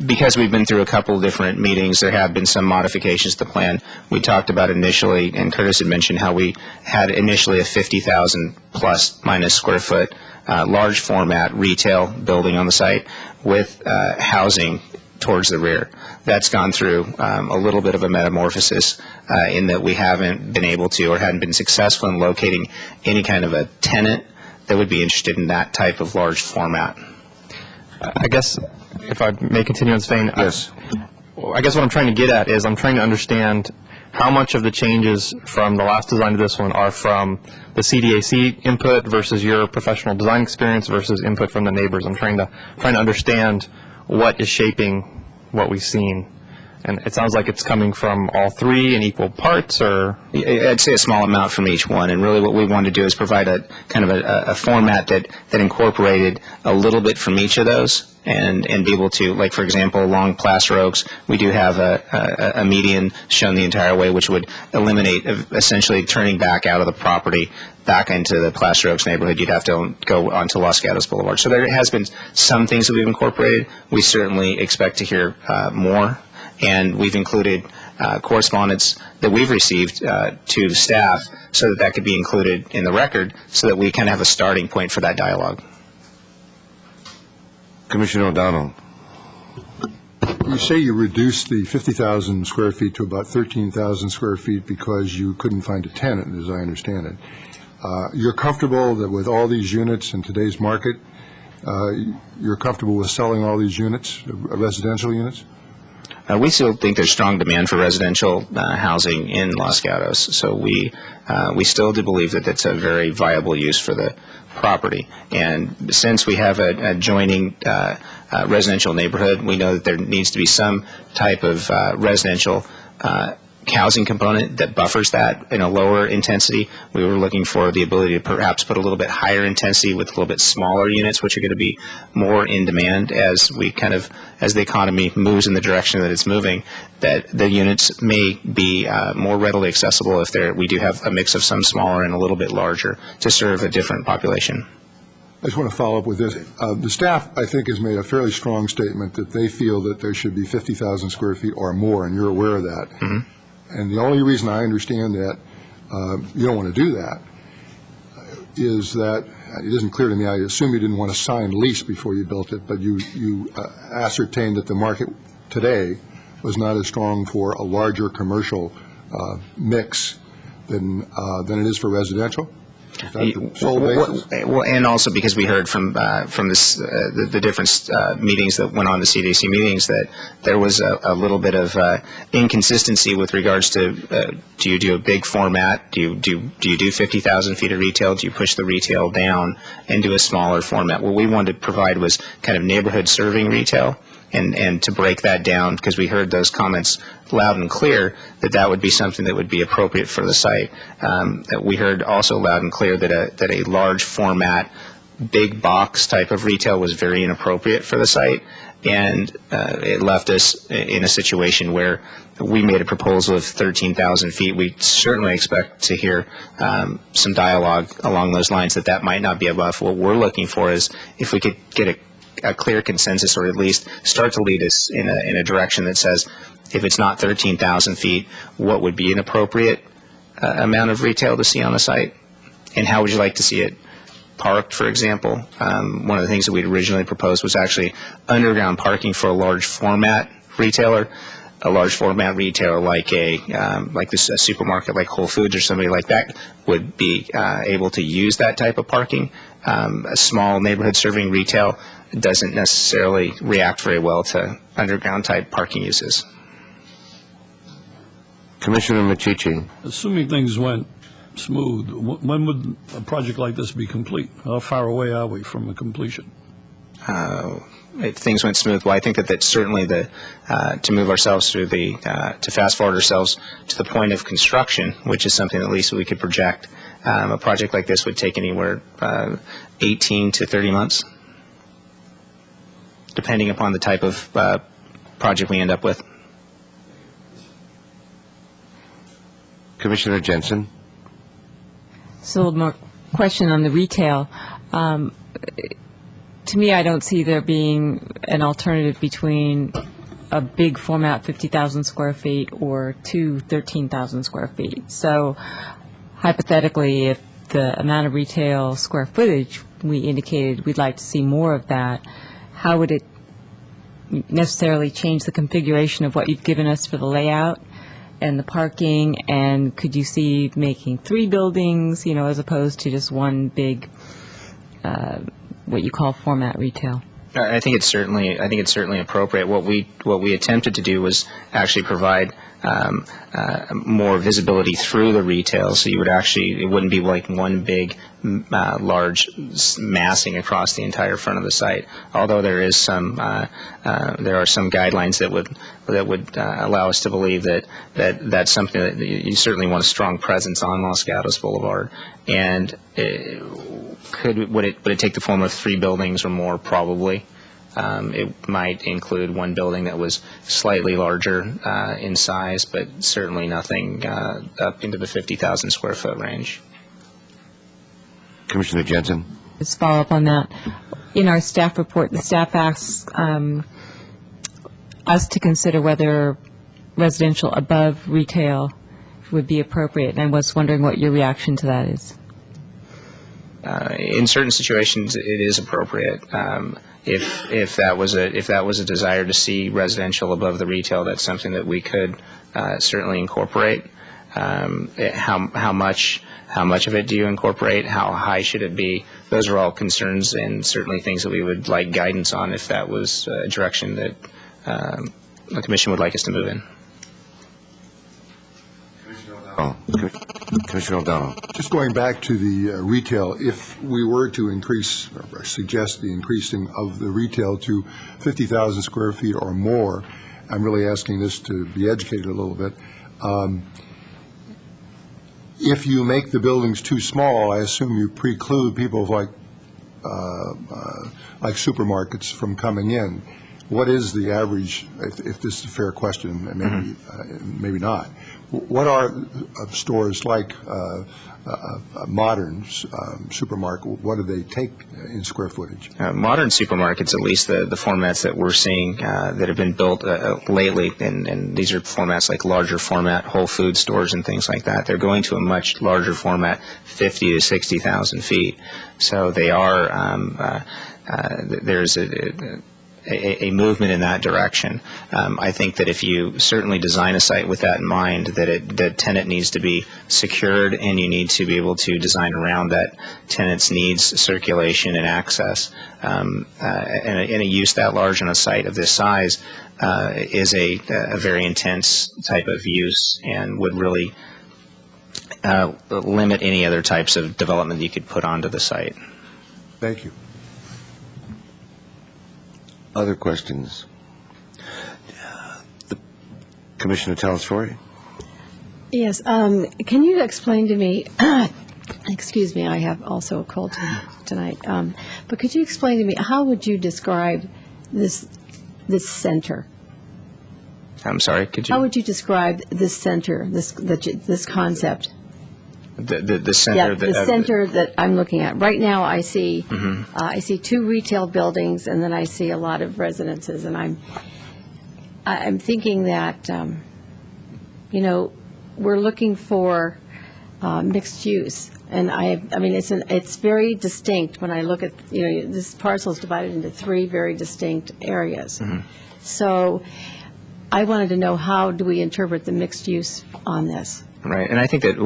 Because we've been through a couple of different meetings, there have been some modifications to the plan. We talked about initially, and Curtis had mentioned how we had initially a 50,000 plus minus square foot large format retail building on the site with housing towards the rear. That's gone through a little bit of a metamorphosis in that we haven't been able to or hadn't been successful in locating any kind of a tenant that would be interested in that type of large format. I guess if I may continue in this vein, Yes. I guess what I'm trying to get at is I'm trying to understand how much of the changes from the last design to this one are from the CDAC input versus your professional design experience versus input from the neighbors. I'm trying to understand what is shaping what we've seen. And it sounds like it's coming from all three in equal parts, or? I'd say a small amount from each one, and really what we wanted to do is provide a kind of a format that incorporated a little bit from each of those, and be able to, like for example, along Placer Oaks, we do have a median shown the entire way, which would eliminate essentially turning back out of the property back into the Placer Oaks neighborhood. You'd have to go onto Los Gatos Boulevard. So there has been some things that we've incorporated. We certainly expect to hear more. And we've included correspondence that we've received to staff so that could be included in the record so that we kind of have a starting point for that dialogue. Commissioner O'Donnell. You say you reduced the 50,000 square feet to about 13,000 square feet because you couldn't find a tenant, as I understand it. You're comfortable that with all these units in today's market, you're comfortable with selling all these units, residential units? We still think there's strong demand for residential housing in Los Gatos, so we still do believe that it's a very viable use for the property. And since we have a adjoining residential neighborhood, we know that there needs to be some type of residential housing component that buffers that in a lower intensity. We were looking for the ability to perhaps put a little bit higher intensity with a little bit smaller units, which are going to be more in demand as the economy moves in the direction that it's moving, that the units may be more readily accessible if we do have a mix of some smaller and a little bit larger to serve a different population. I just want to follow up with this. The staff, I think, has made a fairly strong statement that they feel that there should be 50,000 square feet or more, and you're aware of that. Mm-hmm. And the only reason I understand that you don't want to do that is that it isn't clear to me. I assume you didn't want to sign a lease before you built it, but you ascertained that the market today was not as strong for a larger commercial mix than it is for residential. Is that the sole basis? Well, and also because we heard from this, the different meetings that went on, the CDC meetings, that there was a little bit of inconsistency with regards to do you do a big format? Do you do 50,000 feet of retail? Do you push the retail down and do a smaller format? What we wanted to provide was kind of neighborhood serving retail. And to break that down, because we heard those comments loud and clear, that would be something that would be appropriate for the site. We heard also loud and clear that a large format, big box type of retail was very inappropriate for the site, and it left us in a situation where we made a proposal of 13,000 feet. We certainly expect to hear some dialogue along those lines that might not be enough. What we're looking for is if we could get a clear consensus, or at least start to lead us in a direction that says, if it's not 13,000 feet, what would be an appropriate amount of retail to see on the site, and how would you like to see it parked, for example? One of the things that we'd originally proposed was actually underground parking for a large format retailer. A large format retailer like a supermarket like Whole Foods or somebody like that would be able to use that type of parking. A small neighborhood serving retail doesn't necessarily react very well to underground type parking uses. Commissioner Machici. Assuming things went smooth, when would a project like this be complete? How far away are we from the completion? If things went smooth, well, I think that's certainly to move ourselves through to fast forward ourselves to the point of construction, which is something at least we could project. A project like this would take anywhere 18 to 30 months, depending upon the type of project we end up with. Commissioner Jensen. So more question on the retail. To me, I don't see there being an alternative between a big format 50,000 square feet or 13,000 square feet. So hypothetically, if the amount of retail square footage we indicated we'd like to see more of that, how would it necessarily change the configuration of what you've given us for the layout and the parking? And could you see making 3 buildings, as opposed to just one big, what you call format retail? I think it's certainly appropriate. What we attempted to do was actually provide more visibility through the retail, so it wouldn't be like one big, large massing across the entire front of the site. Although there are some guidelines that would allow us to believe that that's something that you certainly want a strong presence on Los Gatos Boulevard. And would it take the form of 3 buildings or more? Probably. It might include one building that was slightly larger in size, but certainly nothing up into the 50,000 square foot range. Commissioner Jensen. Just follow up on that. In our staff report, the staff asks us to consider whether residential above retail would be appropriate, and I was wondering what your reaction to that is. In certain situations, it is appropriate. If that was a desire to see residential above the retail, that's something that we could certainly incorporate. How much of it do you incorporate? How high should it be? Those are all concerns and certainly things that we would like guidance on if that was a direction that the Commission would like us to move in. Commissioner O'Donnell. Just going back to the retail, if we were to increase or suggest the increasing of the retail to 50,000 square feet or more, I'm really asking this to be educated a little bit. If you make the buildings too small, I assume you preclude people like supermarkets from coming in. What is the average, if this is a fair question, and maybe not, what are stores like a modern supermarket, what do they take in square footage? Modern supermarkets, at least the formats that we're seeing that have been built lately, and these are formats like larger format Whole Foods stores and things like that, they're going to a much larger format, 50 to 60,000 feet. So they are, there's a movement in that direction. I think that if you certainly design a site with that in mind, that the tenant needs to be secured, and you need to be able to design around that tenant's needs, circulation, and access. And a use that large on a site of this size is a very intense type of use, and would really limit any other types of development you could put onto the site. Thank you. Other questions? Commissioner Telesfori? Yes. Can you explain to me, excuse me, I have also a cold tonight, but could you explain to me, how would you describe this center? I'm sorry, could you? How would you describe this center, this concept? The center. Yeah, the center that I'm looking at. Right now, I see I see 2 retail buildings, and then I see a lot of residences, and I'm thinking that, we're looking for mixed use, and I mean it's very distinct when I look at, this parcel is divided into 3 very distinct areas. So I wanted to know, how do we interpret the mixed use on this? Right, and I think that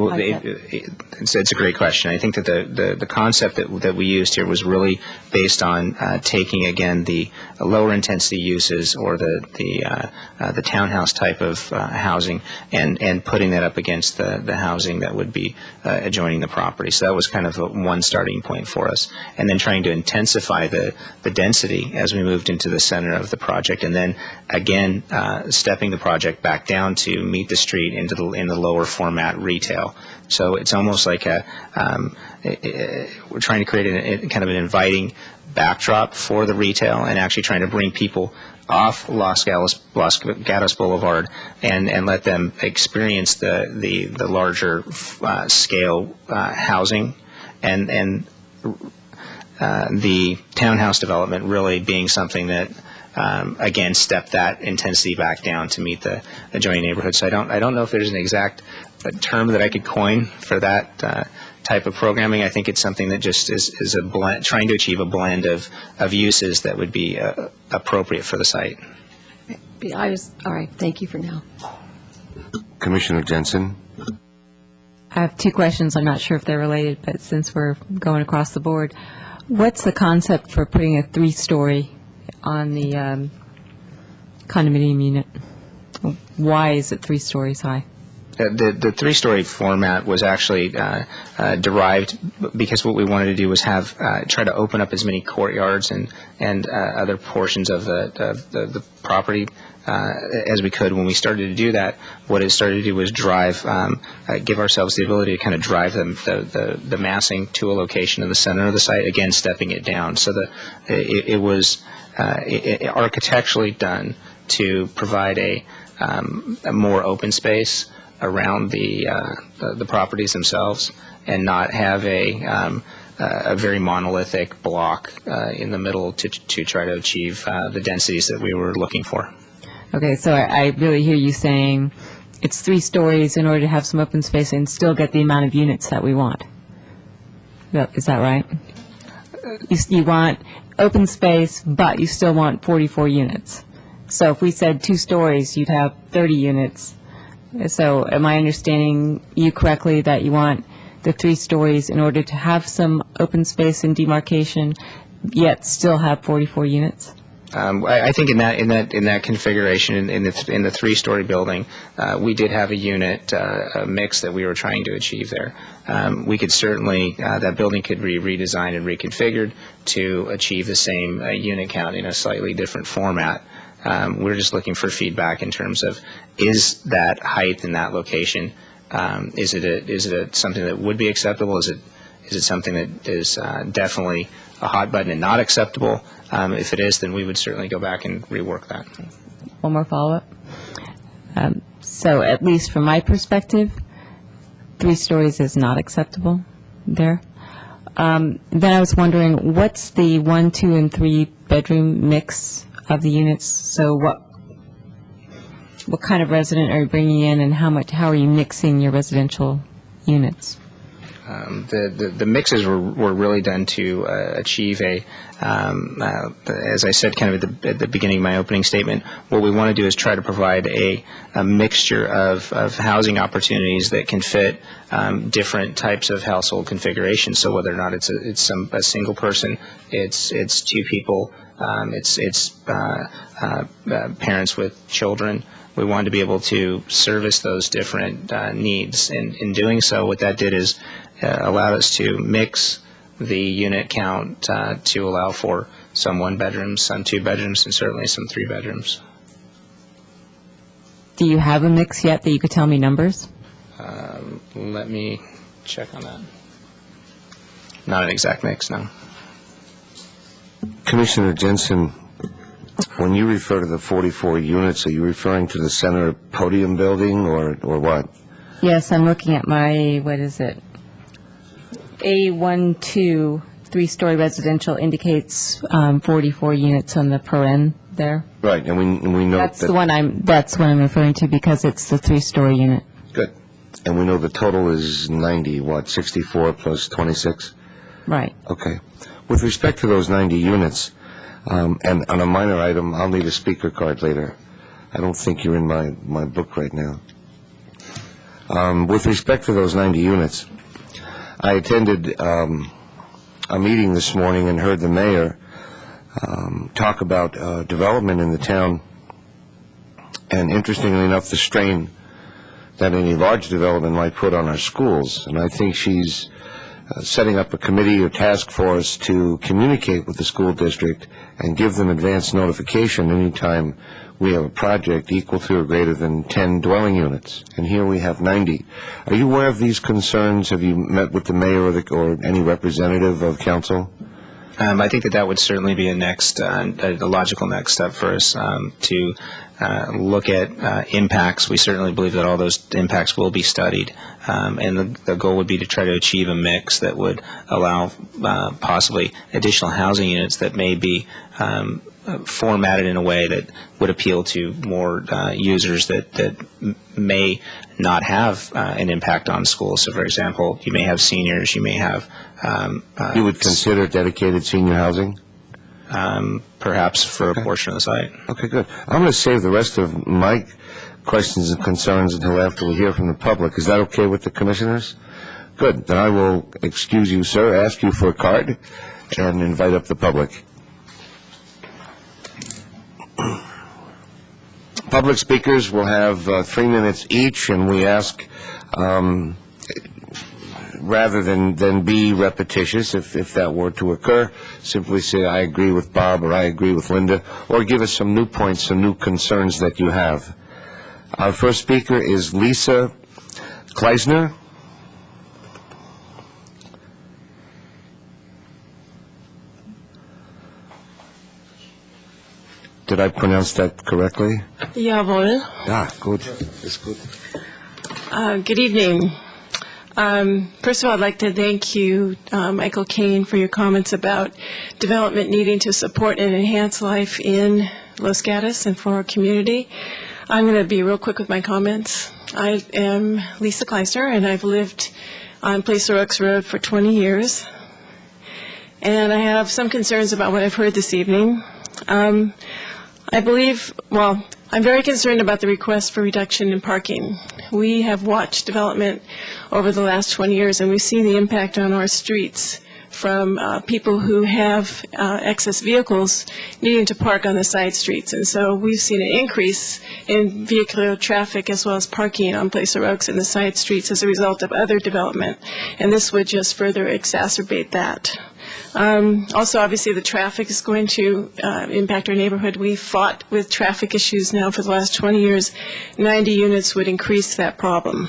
it's a great question. I think that the concept that we used here was really based on taking, again, the lower intensity uses, or the townhouse type of housing, and putting that up against the housing that would be adjoining the property. So that was kind of one starting point for us, and then trying to intensify the density as we moved into the center of the project, and then again stepping the project back down to meet the street in the lower format retail. So it's almost like we're trying to create a kind of an inviting backdrop for the retail, and actually trying to bring people off Los Gatos Boulevard and let them experience the larger scale housing, and the townhouse development really being something that again step that intensity back down to meet the adjoining neighborhood. So I don't know if there's an exact term that I could coin for that type of programming. I think it's something that just is a blend, trying to achieve a blend of uses that would be appropriate for the site. All right, thank you for now. Commissioner Jensen? I have two questions. I'm not sure if they're related, but since we're going across the board, what's the concept for putting a 3-story on the condominium unit? Why is it 3 stories high? The 3-story format was actually derived because what we wanted to do was have try to open up as many courtyards and other portions of the property as we could. When we started to do that, what it started to do was give ourselves the ability to kind of drive the massing to a location in the center of the site, again stepping it down. So it was architecturally done to provide a more open space around the properties themselves, and not have a very monolithic block in the middle to try to achieve the densities that we were looking for. Okay, so I really hear you saying it's 3 stories in order to have some open space and still get the amount of units that we want. Is that right? You want open space, but you still want 44 units. So if we said 2 stories, you'd have 30 units. So am I understanding you correctly that you want the 3 stories in order to have some open space and demarcation, yet still have 44 units? I think in that configuration in the 3-story building, we did have a unit a mix that we were trying to achieve there. We could certainly that building could be redesigned and reconfigured to achieve the same unit count in a slightly different format. We're just looking for feedback in terms of, is that height in that location, is it something that would be acceptable? Is it something that is definitely a hot button and not acceptable? If it is, then we would certainly go back and rework that. One more follow-up. So at least from my perspective, 3 stories is not acceptable there. Then I was wondering, what's the 1, 2, and 3 bedroom mix of the units? So what kind of resident are you bringing in, and how are you mixing your residential units? The mixes were really done to achieve as I said kind of at the beginning of my opening statement, what we want to do is try to provide a mixture of housing opportunities that can fit different types of household configurations. So whether or not it's a single person, it's 2 people, it's parents with children. We wanted to be able to service those different needs. And in doing so, what that did is allowed us to mix the unit count to allow for some 1 bedrooms, some 2 bedrooms, and certainly some 3 bedrooms. Do you have a mix yet that you could tell me numbers? Let me check on that. Not an exact mix, no. Commissioner Jensen, when you refer to the 44 units, are you referring to the center podium building or what? Yes, I'm looking at my, what is it? A12 3-story residential indicates 44 units on the paren there. Right, and we know That's what I'm referring to because it's the 3-story unit. Good. And we know the total is 90, 64 plus 26? Right. Okay. With respect to those 90 units, and on a minor item, I'll need a speaker card later. I don't think you're in my book right now. With respect to those 90 units, I attended a meeting this morning and heard the mayor talk about development in the town, and interestingly enough, the strain that any large development might put on our schools. And I think she's setting up a committee or task force to communicate with the school district and give them advance notification anytime we have a project equal to or greater than 10 dwelling units. And here we have 90. Are you aware of these concerns? Have you met with the mayor or any representative of council? I think that would certainly be a logical next step for us to look at impacts. We certainly believe that all those impacts will be studied, and the goal would be to try to achieve a mix that would allow possibly additional housing units that may be formatted in a way that would appeal to more users that may not have an impact on schools. So, for example, you may have seniors, you may have... You would consider dedicated senior housing? Perhaps for a portion of the site. Okay, good. I'm going to save the rest of my questions and concerns until after we hear from the public. Is that okay with the commissioners? Good. Then I will excuse you, sir, ask you for a card, and invite up the public. Public speakers will have 3 minutes each, and we ask, rather than be repetitious, if that were to occur, simply say, I agree with Bob, or I agree with Linda, or give us some new points, some new concerns that you have. Our first speaker is Lisa Kleisner. Did I pronounce that correctly? Jawohl. Ah, good. That's good. Good evening. First of all, I'd like to thank you, Michael Kane, for your comments about development needing to support and enhance life in Los Gatos and for our community. I'm going to be real quick with my comments. I am Lisa Kleisner, and I've lived on Placer Oaks Road for 20 years. And I have some concerns about what I've heard this evening. I believe, well, I'm very concerned about the request for reduction in parking. We have watched development over the last 20 years, and we've seen the impact on our streets from people who have excess vehicles needing to park on the side streets. And so we've seen an increase in vehicular traffic as well as parking on Placer Oaks and the side streets as a result of other development. And this would just further exacerbate that. Also, obviously, the traffic is going to impact our neighborhood. We've fought with traffic issues now for the last 20 years. 90 units would increase that problem.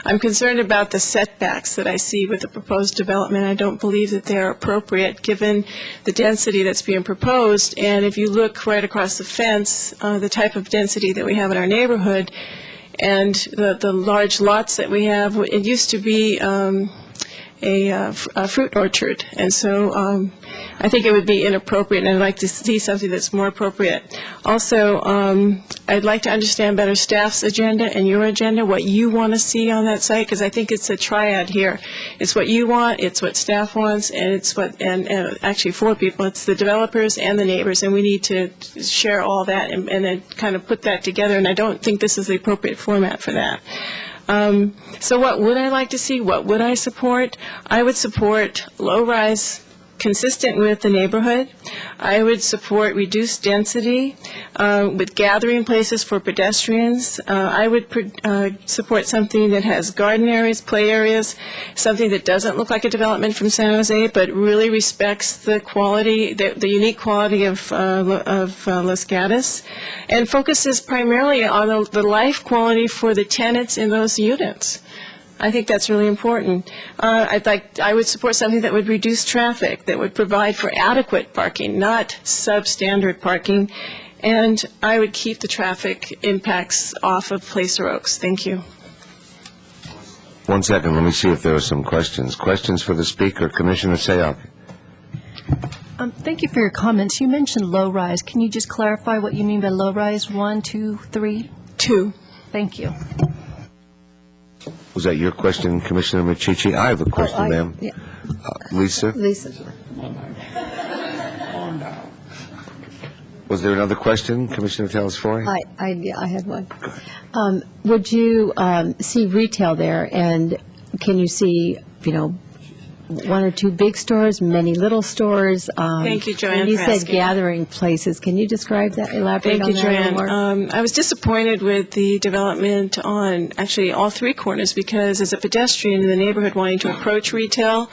I'm concerned about the setbacks that I see with the proposed development. I don't believe that they're appropriate given the density that's being proposed. And if you look right across the fence, the type of density that we have in our neighborhood and the large lots that we have, it used to be a fruit orchard, and so I think it would be inappropriate, and I'd like to see something that's more appropriate. Also, I'd like to understand better staff's agenda and your agenda, what you want to see on that site, because I think it's a triad here. It's what you want, it's what staff wants, and it's what, and actually 4 people, it's the developers and the neighbors, and we need to share all that and then kind of put that together, and I don't think this is the appropriate format for that. So what would I like to see? What would I support? I would support low-rise, consistent with the neighborhood. I would support reduced density with gathering places for pedestrians. I would support something that has garden areas, play areas, something that doesn't look like a development from San Jose, but really respects the quality, the unique quality of Los Gatos, and focuses primarily on the life quality for the tenants in those units. I think that's really important. I would support something that would reduce traffic, that would provide for adequate parking, not substandard parking, and I would keep the traffic impacts off of Placer Oaks. Thank you. 1 second, let me see if there are some questions. Questions for the speaker, Commissioner Sayoc. Thank you for your comments. You mentioned low-rise. Can you just clarify what you mean by low-rise? 1, 2, 3? 2. Thank you. Was that your question, Commissioner Machici? I have a question, ma'am. Yeah. Lisa? Lisa. Was there another question, Commissioner Telesfori? I had one. Would you see retail there, and can you see, 1 or 2 big stores, many little stores? Thank you, Joanne. And you for said asking. gathering places. Can you describe that, elaborate Thank on you, that a little Joanne. more? I was disappointed with the development on actually all 3 corners because as a pedestrian in the neighborhood wanting to approach retail,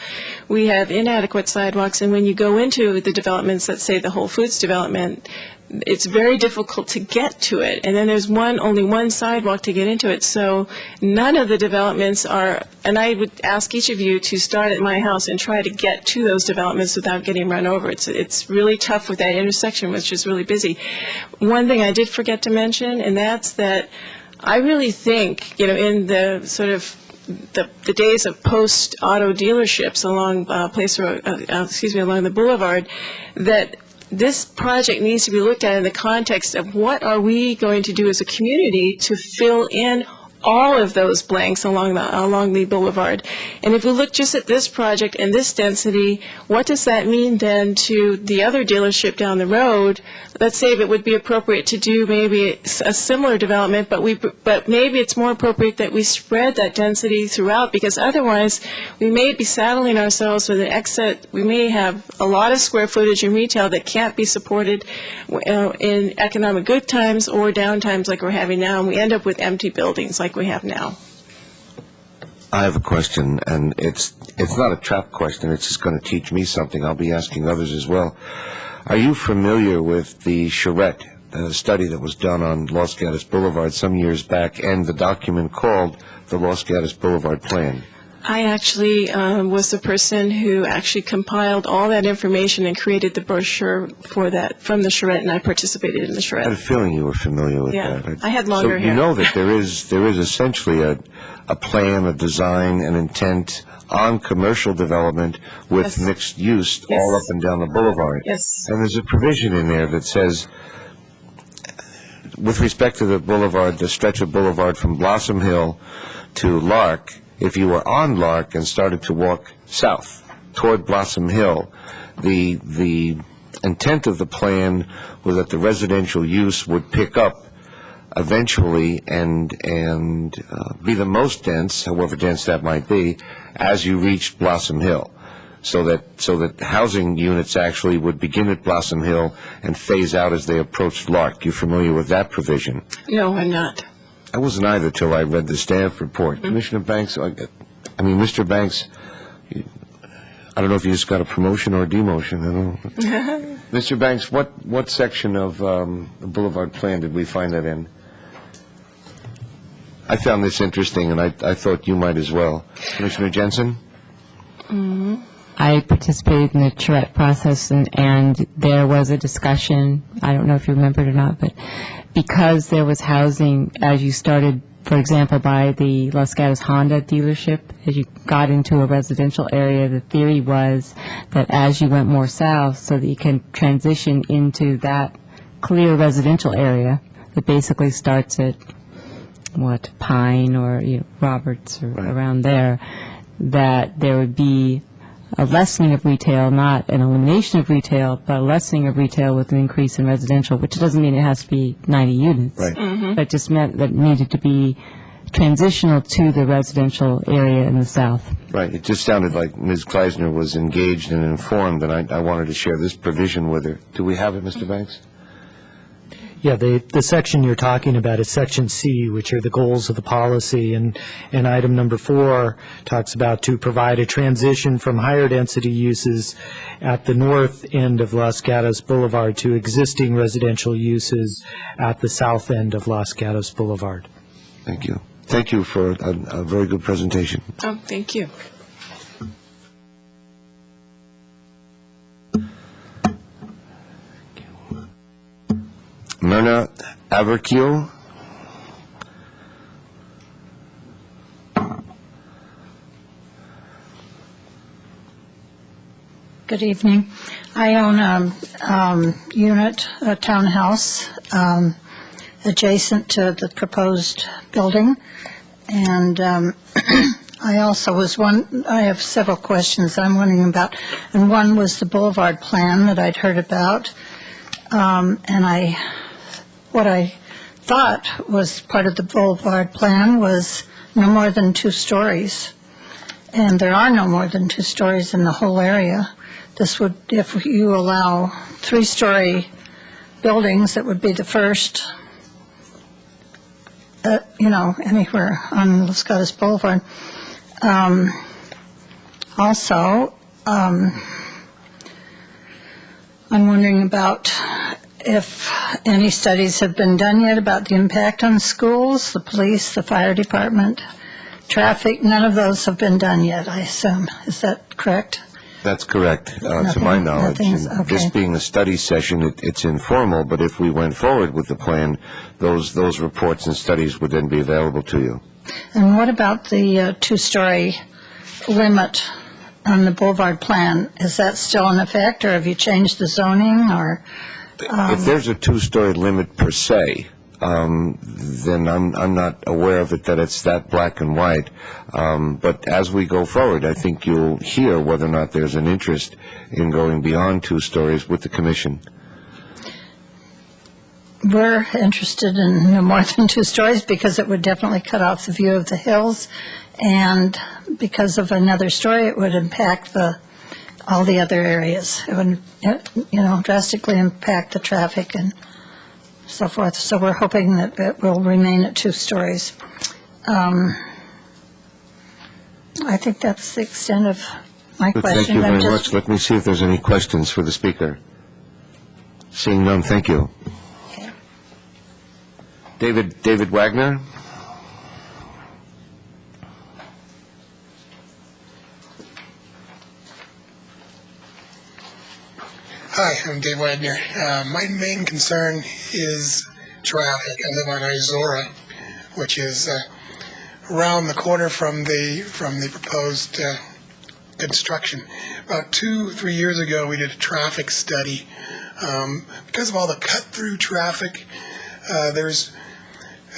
we have inadequate sidewalks, and when you go into the developments, let's say the Whole Foods development, it's very difficult to get to it, and then there's only one sidewalk to get into it. So none of the developments are, and I would ask each of you to start at my house and try to get to those developments without getting run over. It's really tough with that intersection, which is really busy. One thing I did forget to mention, and that's that I really think, in the sort of the days of post-auto dealerships along along the boulevard, that this project needs to be looked at in the context of what are we going to do as a community to fill in all of those blanks along the boulevard. And if we look just at this project and this density, what does that mean then to the other dealership down the road? Let's say if it would be appropriate to do maybe a similar development, but maybe it's more appropriate that we spread that density throughout, because otherwise we may be saddling ourselves with an exit. We may have a lot of square footage in retail that can't be supported in economic good times or down times like we're having now, and we end up with empty buildings like we have now. I have a question, and it's not a trap question. It's just going to teach me something. I'll be asking others as well. Are you familiar with the charrette study that was done on Los Gatos Boulevard some years back, and the document called the Los Gatos Boulevard Plan? I actually was the person who actually compiled all that information and created the brochure for that from the charrette, and I participated in the I charrette. had a feeling you were familiar with Yeah, that. I had longer so hair. You know that there is essentially a plan, a design, an intent on commercial development with Yes. mixed use Yes. all up and down the boulevard. Yes. And there's a provision in there that says, with respect to the boulevard, the stretch of boulevard from Blossom Hill to Lark, if you were on Lark and started to walk south toward Blossom Hill, the intent of the plan was that the residential use would pick up eventually and be the most dense, however dense that might be, as you reached Blossom Hill, so that housing units actually would begin at Blossom Hill and phase out as they approached Lark. You familiar with that provision? No, I'm not. I wasn't either till I read the staff report. Commissioner Banks, Mr. Banks, I don't know if you just got a promotion or a demotion. I don't know. Mr. Banks, what section of the Boulevard Plan did we find that in? I found this interesting, and I thought you might as well. Commissioner Jensen? I participated in the charrette process, and there was a discussion, I don't know if you remember it or not, but because there was housing as you started, for example, by the Los Gatos Honda dealership, as you got into a residential area, the theory was that as you went more south, so that you can transition into that clear residential area that basically starts at, Pine or Roberts or around there, that there would be a lessening of retail, not an elimination of retail, but a lessening of retail with an increase in residential, which doesn't mean it has to be 90 units. Right. But it just meant that it needed to be transitional to the residential area in the south. Right. It just sounded like Ms. Kleisner was engaged and informed, and I wanted to share this provision with her. Do we have it, Mr. Banks? Yeah, the section you're talking about is Section C, which are the goals of the policy, and item number 4 talks about to provide a transition from higher density uses at the north end of Los Gatos Boulevard to existing residential uses at the south end of Los Gatos Boulevard. Thank you. Thank you for a very good presentation. Oh, thank you. Myrna Averkio. Good evening. I own a unit, a townhouse, adjacent to the proposed building, and I also I have several questions I'm wondering about, and one was the boulevard plan that I'd heard about, and what I thought was part of the boulevard plan was no more than 2 stories, and there are no more than 2 stories in the whole area. This would, if you allow 3-story buildings, it would be the first, anywhere on Los Gatos Boulevard. Also, I'm wondering about if any studies have been done yet about the impact on schools, the police, the fire department, traffic. None of those have been done yet, I assume. Is that correct? That's correct, to my knowledge. And this being a study session, it's informal, but if we went forward with the plan, those reports and studies would then be available to you. And what about the two-story limit on the boulevard plan? Is that still in effect, or have you changed the zoning, or? If there's a two-story limit per se, then I'm not aware of it, that it's that black and white. But as we go forward, I think you'll hear whether or not there's an interest in going beyond 2 stories with the commission. We're interested in no more than 2 stories because it would definitely cut off the view of the hills, and because of another story, it would impact all the other areas. It would, drastically impact the traffic and so forth. So we're hoping that it will remain at 2 stories. I think that's the extent of my question. Thank you very much. Let me see if there's any questions for the speaker. Seeing none, thank you. Okay. David Wagner. Hi, I'm Dave Wagner. My main concern is traffic. I live on Izora, which is around the corner from the proposed construction. About 2-3 years ago, we did a traffic study. Because of all the cut-through traffic, there's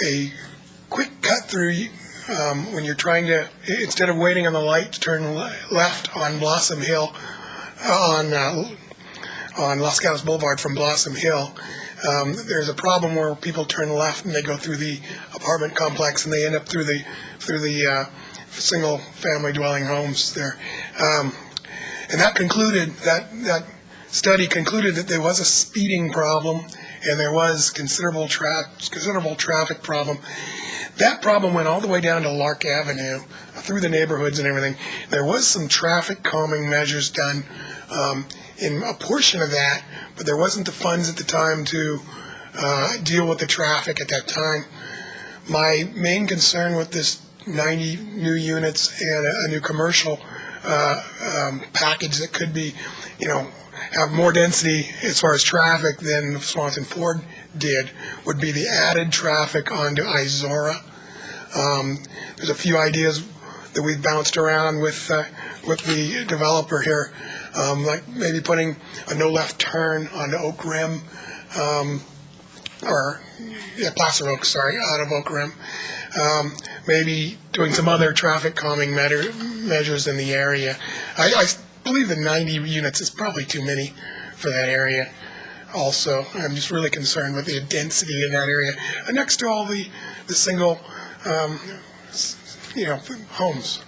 a quick cut-through when you're trying to, instead of waiting on the light to turn left on Blossom Hill, on Los Gatos Boulevard from Blossom Hill, there's a problem where people turn left and they go through the apartment complex and they end up through the single family dwelling homes there. And that study concluded that there was a speeding problem and there was considerable traffic problem. That problem went all the way down to Lark Avenue, through the neighborhoods and everything. There was some traffic calming measures done in a portion of that, but there wasn't the funds at the time to deal with the traffic at that time. My main concern with this 90 new units and a new commercial package that could be, have more density as far as traffic than Swanson Ford did would be the added traffic onto Izora. There's a few ideas that we've bounced around with the developer here, like maybe putting a no left turn on Oak Rim, Placer Oak, out of Oak Rim. Maybe doing some other traffic calming measures in the area. I believe the 90 units is probably too many for that area. Also, I'm just really concerned with the density in that area next to all the single, homes.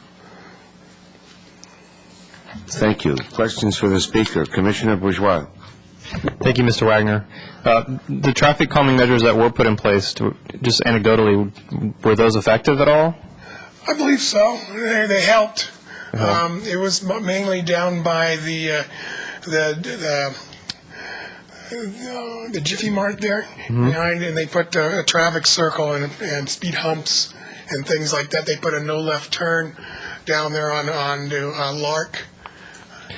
Thank you. Questions for the speaker. Commissioner Bourgeois. Thank you, Mr. Wagner. The traffic calming measures that were put in place, just anecdotally, were those effective at all? I believe so. They helped. It was mainly down by the Jiffy Mart there behind, and they put a traffic circle and speed humps and things like that. They put a no left turn down there onto Lark.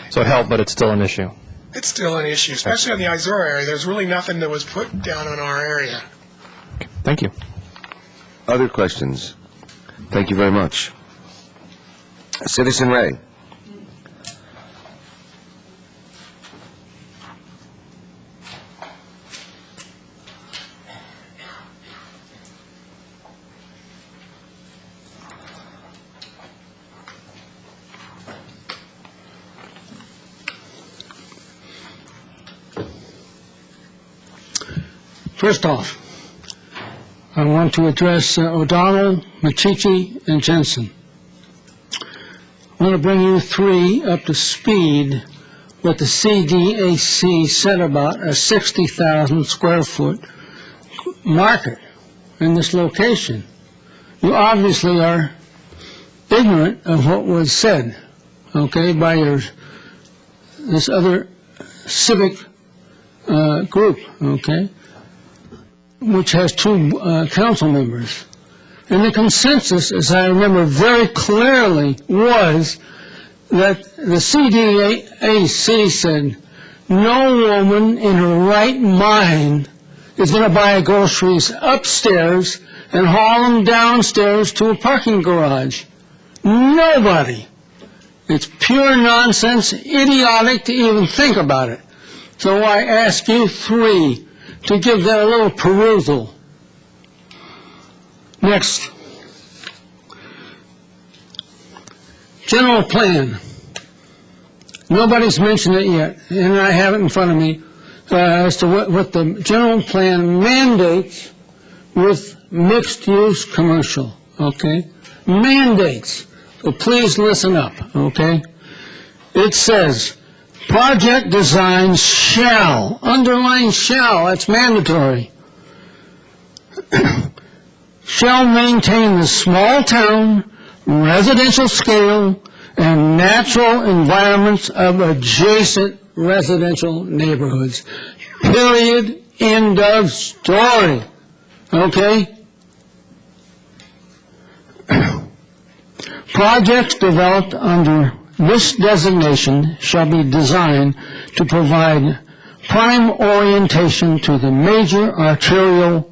So it helped, but it's still an issue. It's still an issue, especially on the Izora area. There's really nothing that was put down on our area. Thank you. Other questions? Thank you very much. Citizen Ray. First off, I want to address O'Donnell, Machichi, and Jensen. I want to bring you three up to speed what the CDAC said about a 60,000 square foot market in this location. You obviously are ignorant of what was said, okay, by this other civic group, okay, which has two council members. And the consensus, as I remember very clearly, was that the CDAC said no woman in her right mind is going to buy groceries upstairs and haul them downstairs to a parking garage? Nobody. It's pure nonsense, idiotic to even think about it. So I ask you three to give that a little perusal. Next. General plan. Nobody's mentioned it yet, and I have it in front of me as to what the general plan mandates with mixed-use commercial, okay? Mandates. So please listen up, okay? It says, project design shall, underline shall, that's mandatory, shall maintain the small town, residential scale, and natural environments of adjacent residential neighborhoods. Period. End of story. Okay? Projects developed under this designation shall be designed to provide prime orientation to the major arterial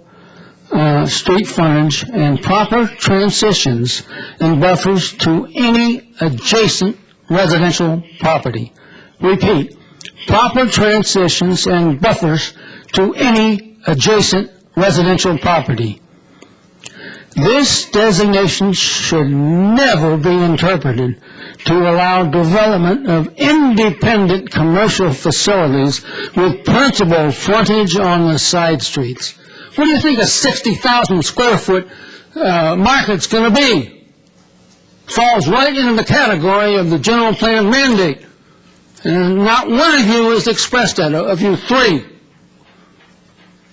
street frontage and proper transitions and buffers to any adjacent residential property. Repeat, proper transitions and buffers to any adjacent residential property. This designation should never be interpreted to allow development of independent commercial facilities with principal frontage on the side streets. What do you think a 60,000 square foot market's going to be? Falls right into the category of the general plan mandate. And not one of you has expressed that, of you three.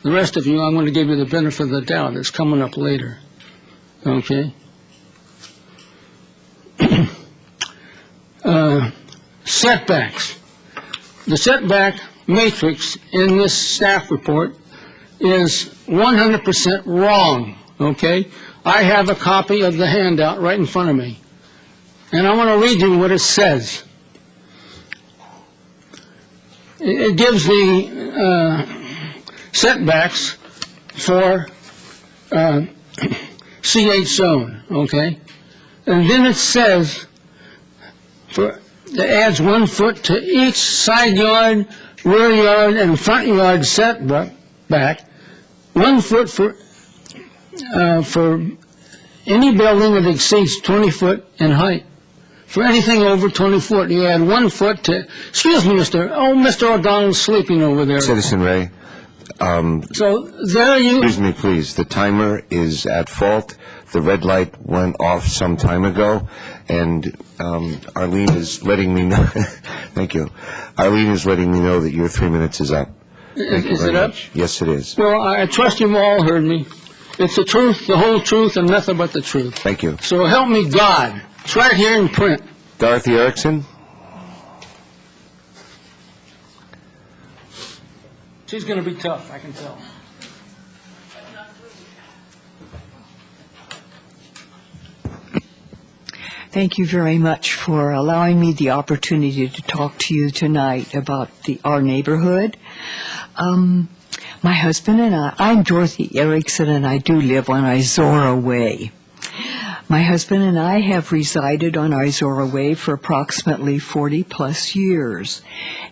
The rest of you, I'm going to give you the benefit of the doubt. It's coming up later. Okay? Setbacks. The setback matrix in this staff report is 100% wrong, okay? I have a copy of the handout right in front of me. And I want to read you what it says. It gives the setbacks for CH zone, okay? And then it says, it adds 1 foot to each side yard, rear yard, and front yard setback, 1 foot for any building that exceeds 20 foot in height. For anything over 20 foot, you add 1 foot to, excuse me, Mr. O'Donnell's sleeping over there. Citizen Ray. So there you... Excuse me, please. The timer is at fault. The red light went off some time ago, and Arlene is letting me know. Thank you. Arlene is letting me know that your 3 minutes is up. Is it up? Yes, it is. Well, I trust you've all heard me. It's the truth, the whole truth, and nothing but the truth. Thank you. So help me God. It's right here in print. Dorothy Erickson? She's going to be tough, I can tell. Thank you very much for allowing me the opportunity to talk to you tonight about our neighborhood. My husband and I'm Dorothy Erickson, and I do live on Izora Way. My husband and I have resided on Izora Way for approximately 40-plus years.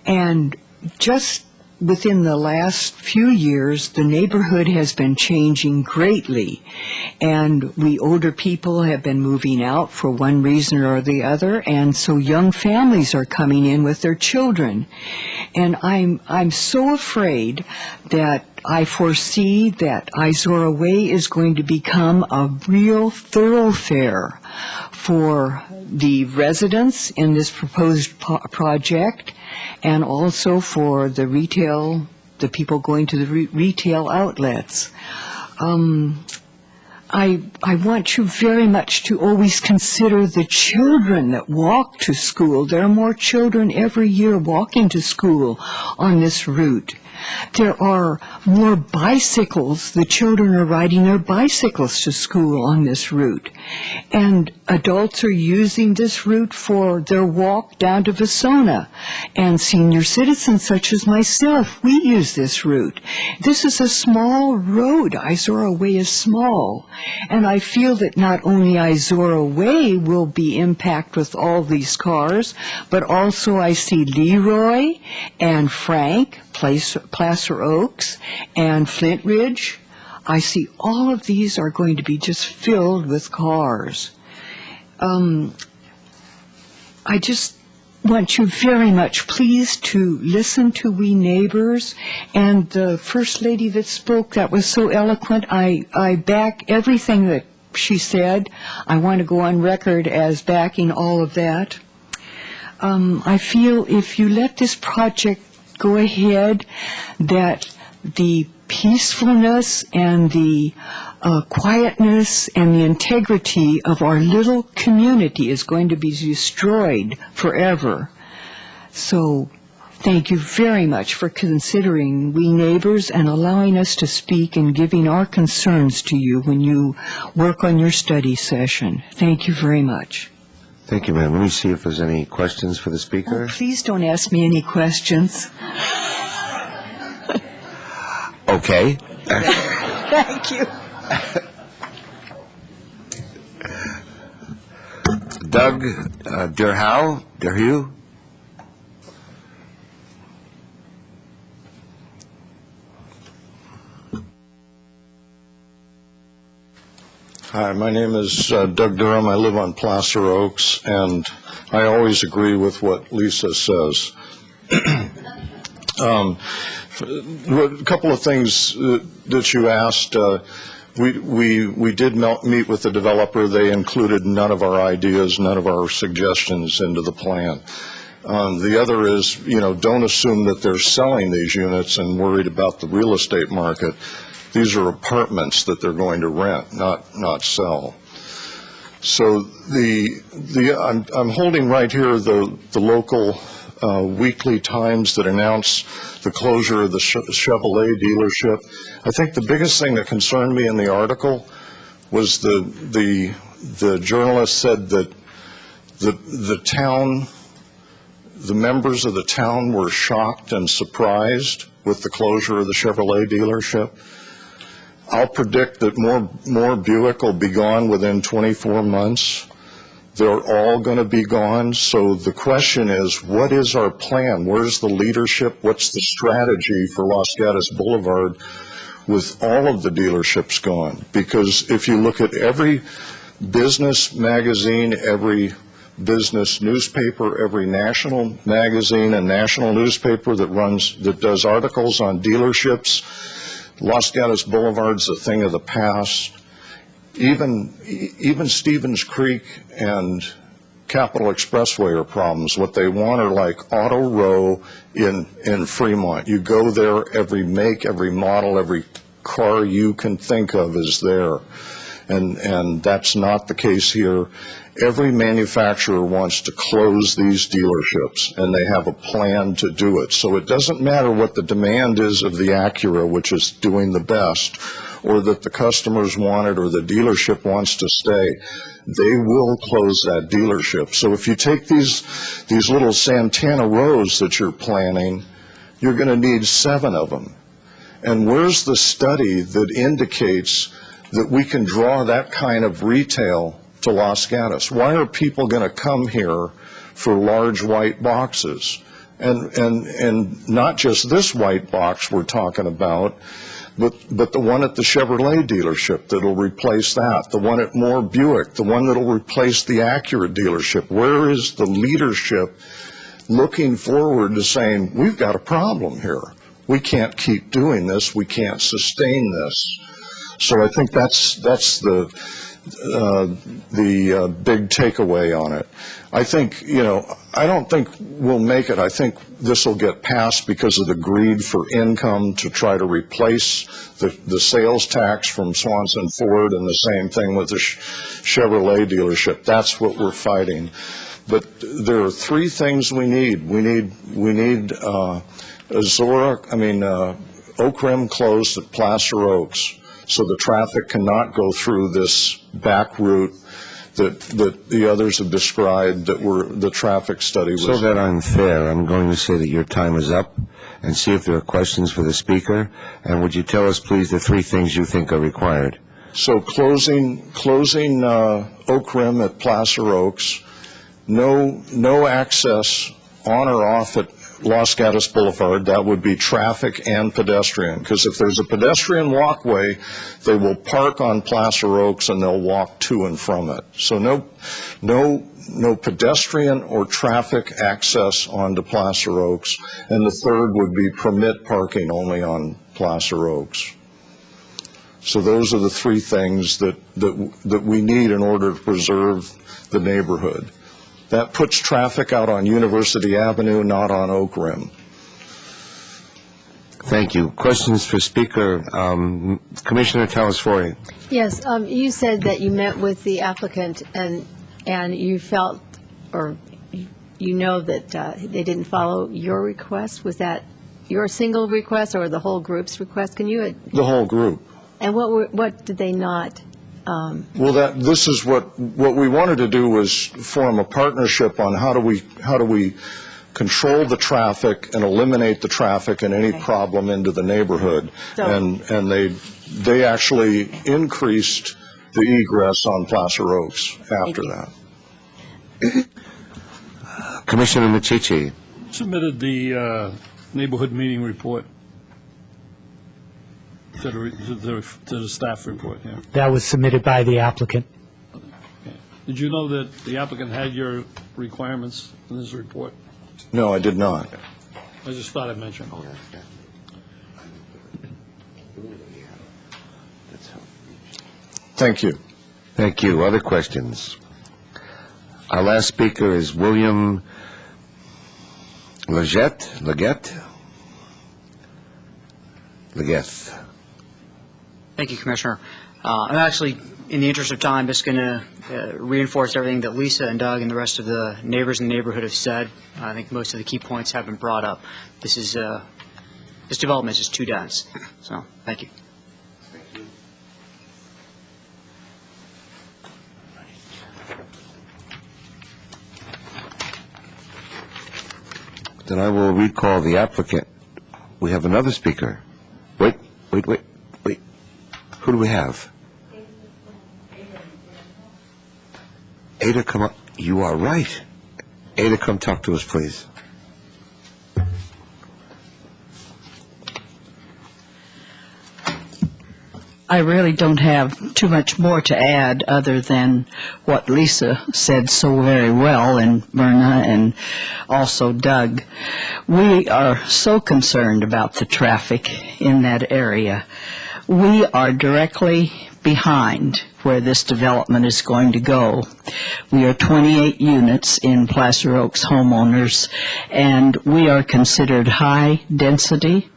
And just within the last few years, the neighborhood has been changing greatly, and we older people have been moving out for one reason or the other, and so young families are coming in with their children. And I'm so afraid that I foresee that Izora Way is going to become a real thoroughfare for the residents in this proposed project, and also for the people going to the retail outlets. I want you very much to always consider the children that walk to school. There are more children every year walking to school on this route. There are more bicycles. The children are riding their bicycles to school on this route. And adults are using this route for their walk down to Vasona. And senior citizens such as myself, we use this route. This is a small road. Izora Way is small. And I feel that not only Izora Way will be impacted with all these cars, but also I see Leroy and Frank, Placer Oaks, and Flint Ridge. I see all of these are going to be just filled with cars. I just want you very much, please, to listen to we neighbors. And the First Lady that spoke, that was so eloquent. I back everything that she said. I want to go on record as backing all of that. I feel if you let this project go ahead, that the peacefulness and the quietness and the integrity of our little community is going to be destroyed forever. So thank you very much for considering we neighbors and allowing us to speak and giving our concerns to you when you work on your study session. Thank you very much. Thank you, ma'am. Let me see if there's any questions for the speaker. Oh, please don't ask me any questions. Okay. Thank you. Doug Derhue? Hi, my name is Doug Durham. I live on Placer Oaks, and I always agree with what Lisa says. A couple of things that you asked. We did meet with the developer. They included none of our ideas, none of our suggestions into the plan. The other is, don't assume that they're selling these units and worried about the real estate market. These are apartments that they're going to rent, not sell. So I'm holding right here the local weekly Times that announce the closure of the Chevrolet dealership. I think the biggest thing that concerned me in the article was the journalist said that the town, the members of the town were shocked and surprised with the closure of the Chevrolet dealership. I'll predict that more Buick will be gone within 24 months. They're all going to be gone. So the question is, what is our plan? Where's the leadership? What's the strategy for Los Gatos Boulevard with all of the dealerships gone? Because if you look at every business magazine, every business newspaper, every national magazine and national newspaper that does articles on dealerships, Los Gatos Boulevard's a thing of the past. Even Stevens Creek and Capitol Expressway are problems. What they want are like Auto Row in Fremont. You go there, every make, every model, every car you can think of is there. And that's not the case here. Every manufacturer wants to close these dealerships, and they have a plan to do it. So it doesn't matter what the demand is of the Acura, which is doing the best, or that the customers want it, or the dealership wants to stay. They will close that dealership. So if you take these little Santana Rows that you're planning, you're going to need 7 of them. And where's the study that indicates that we can draw that kind of retail to Los Gatos? Why are people going to come here for large white boxes? And not just this white box we're talking about, but the one at the Chevrolet dealership that'll replace that, the one at Moore Buick, the one that'll replace the Acura dealership. Where is the leadership looking forward to saying, we've got a problem here. We can't keep doing this. We can't sustain this. So I think that's the big takeaway on it. I think, I don't think we'll make it. I think this will get passed because of the greed for income to try to replace the sales tax from Swanson Ford, and the same thing with the Chevrolet dealership. That's what we're fighting. But there are 3 things we need. We need Oak Rim closed at Placer Oaks, so the traffic cannot go through this back route that the others have described that the traffic study was. So that I'm fair, I'm going to say that your time is up and see if there are questions for the speaker. And would you tell us, please, the 3 things you think are required? So closing Oak Rim at Placer Oaks, no access on or off at Los Gatos Boulevard. That would be traffic and pedestrian, because if there's a pedestrian walkway, they will park on Placer Oaks and they'll walk to and from it. So no pedestrian or traffic access onto Placer Oaks. And the third would be permit parking only on Placer Oaks. So those are the 3 things that we need in order to preserve the neighborhood. That puts traffic out on University Avenue, not on Oak Rim. Thank you. Questions for Speaker? Commissioner Telesfori. Yes, you said that you met with the applicant and you felt, or you know that they didn't follow your request. Was that your single request or the whole group's request? The whole group. And what did they not? This is what we wanted to do was form a partnership on how do we control the traffic and eliminate the traffic and any problem into the neighborhood. And they actually increased the egress on Placer Oaks after that. Commissioner Machici. Submitted the neighborhood meeting report to the staff report, yeah. That was submitted by the applicant. Did you know that the applicant had your requirements in this report? No, I did not. I just thought I'd mention. Thank you. Thank you. Other questions? Our last speaker is William Leggett. Thank you, Commissioner. I'm actually, in the interest of time, just going to reinforce everything that Lisa and Doug and the rest of the neighbors in the neighborhood have said. I think most of the key points have been brought up. This development is just too dense. So, thank you. Then I will recall the applicant. We have another speaker. Wait. Who do we have? Ada, come up. You are right. Ada, come talk to us, please. I really don't have too much more to add other than what Lisa said so very well, and Myrna, and also Doug. We are so concerned about the traffic in that area. We are directly behind where this development is going to go. We are 28 units in Placer Oaks homeowners, and we are considered high density.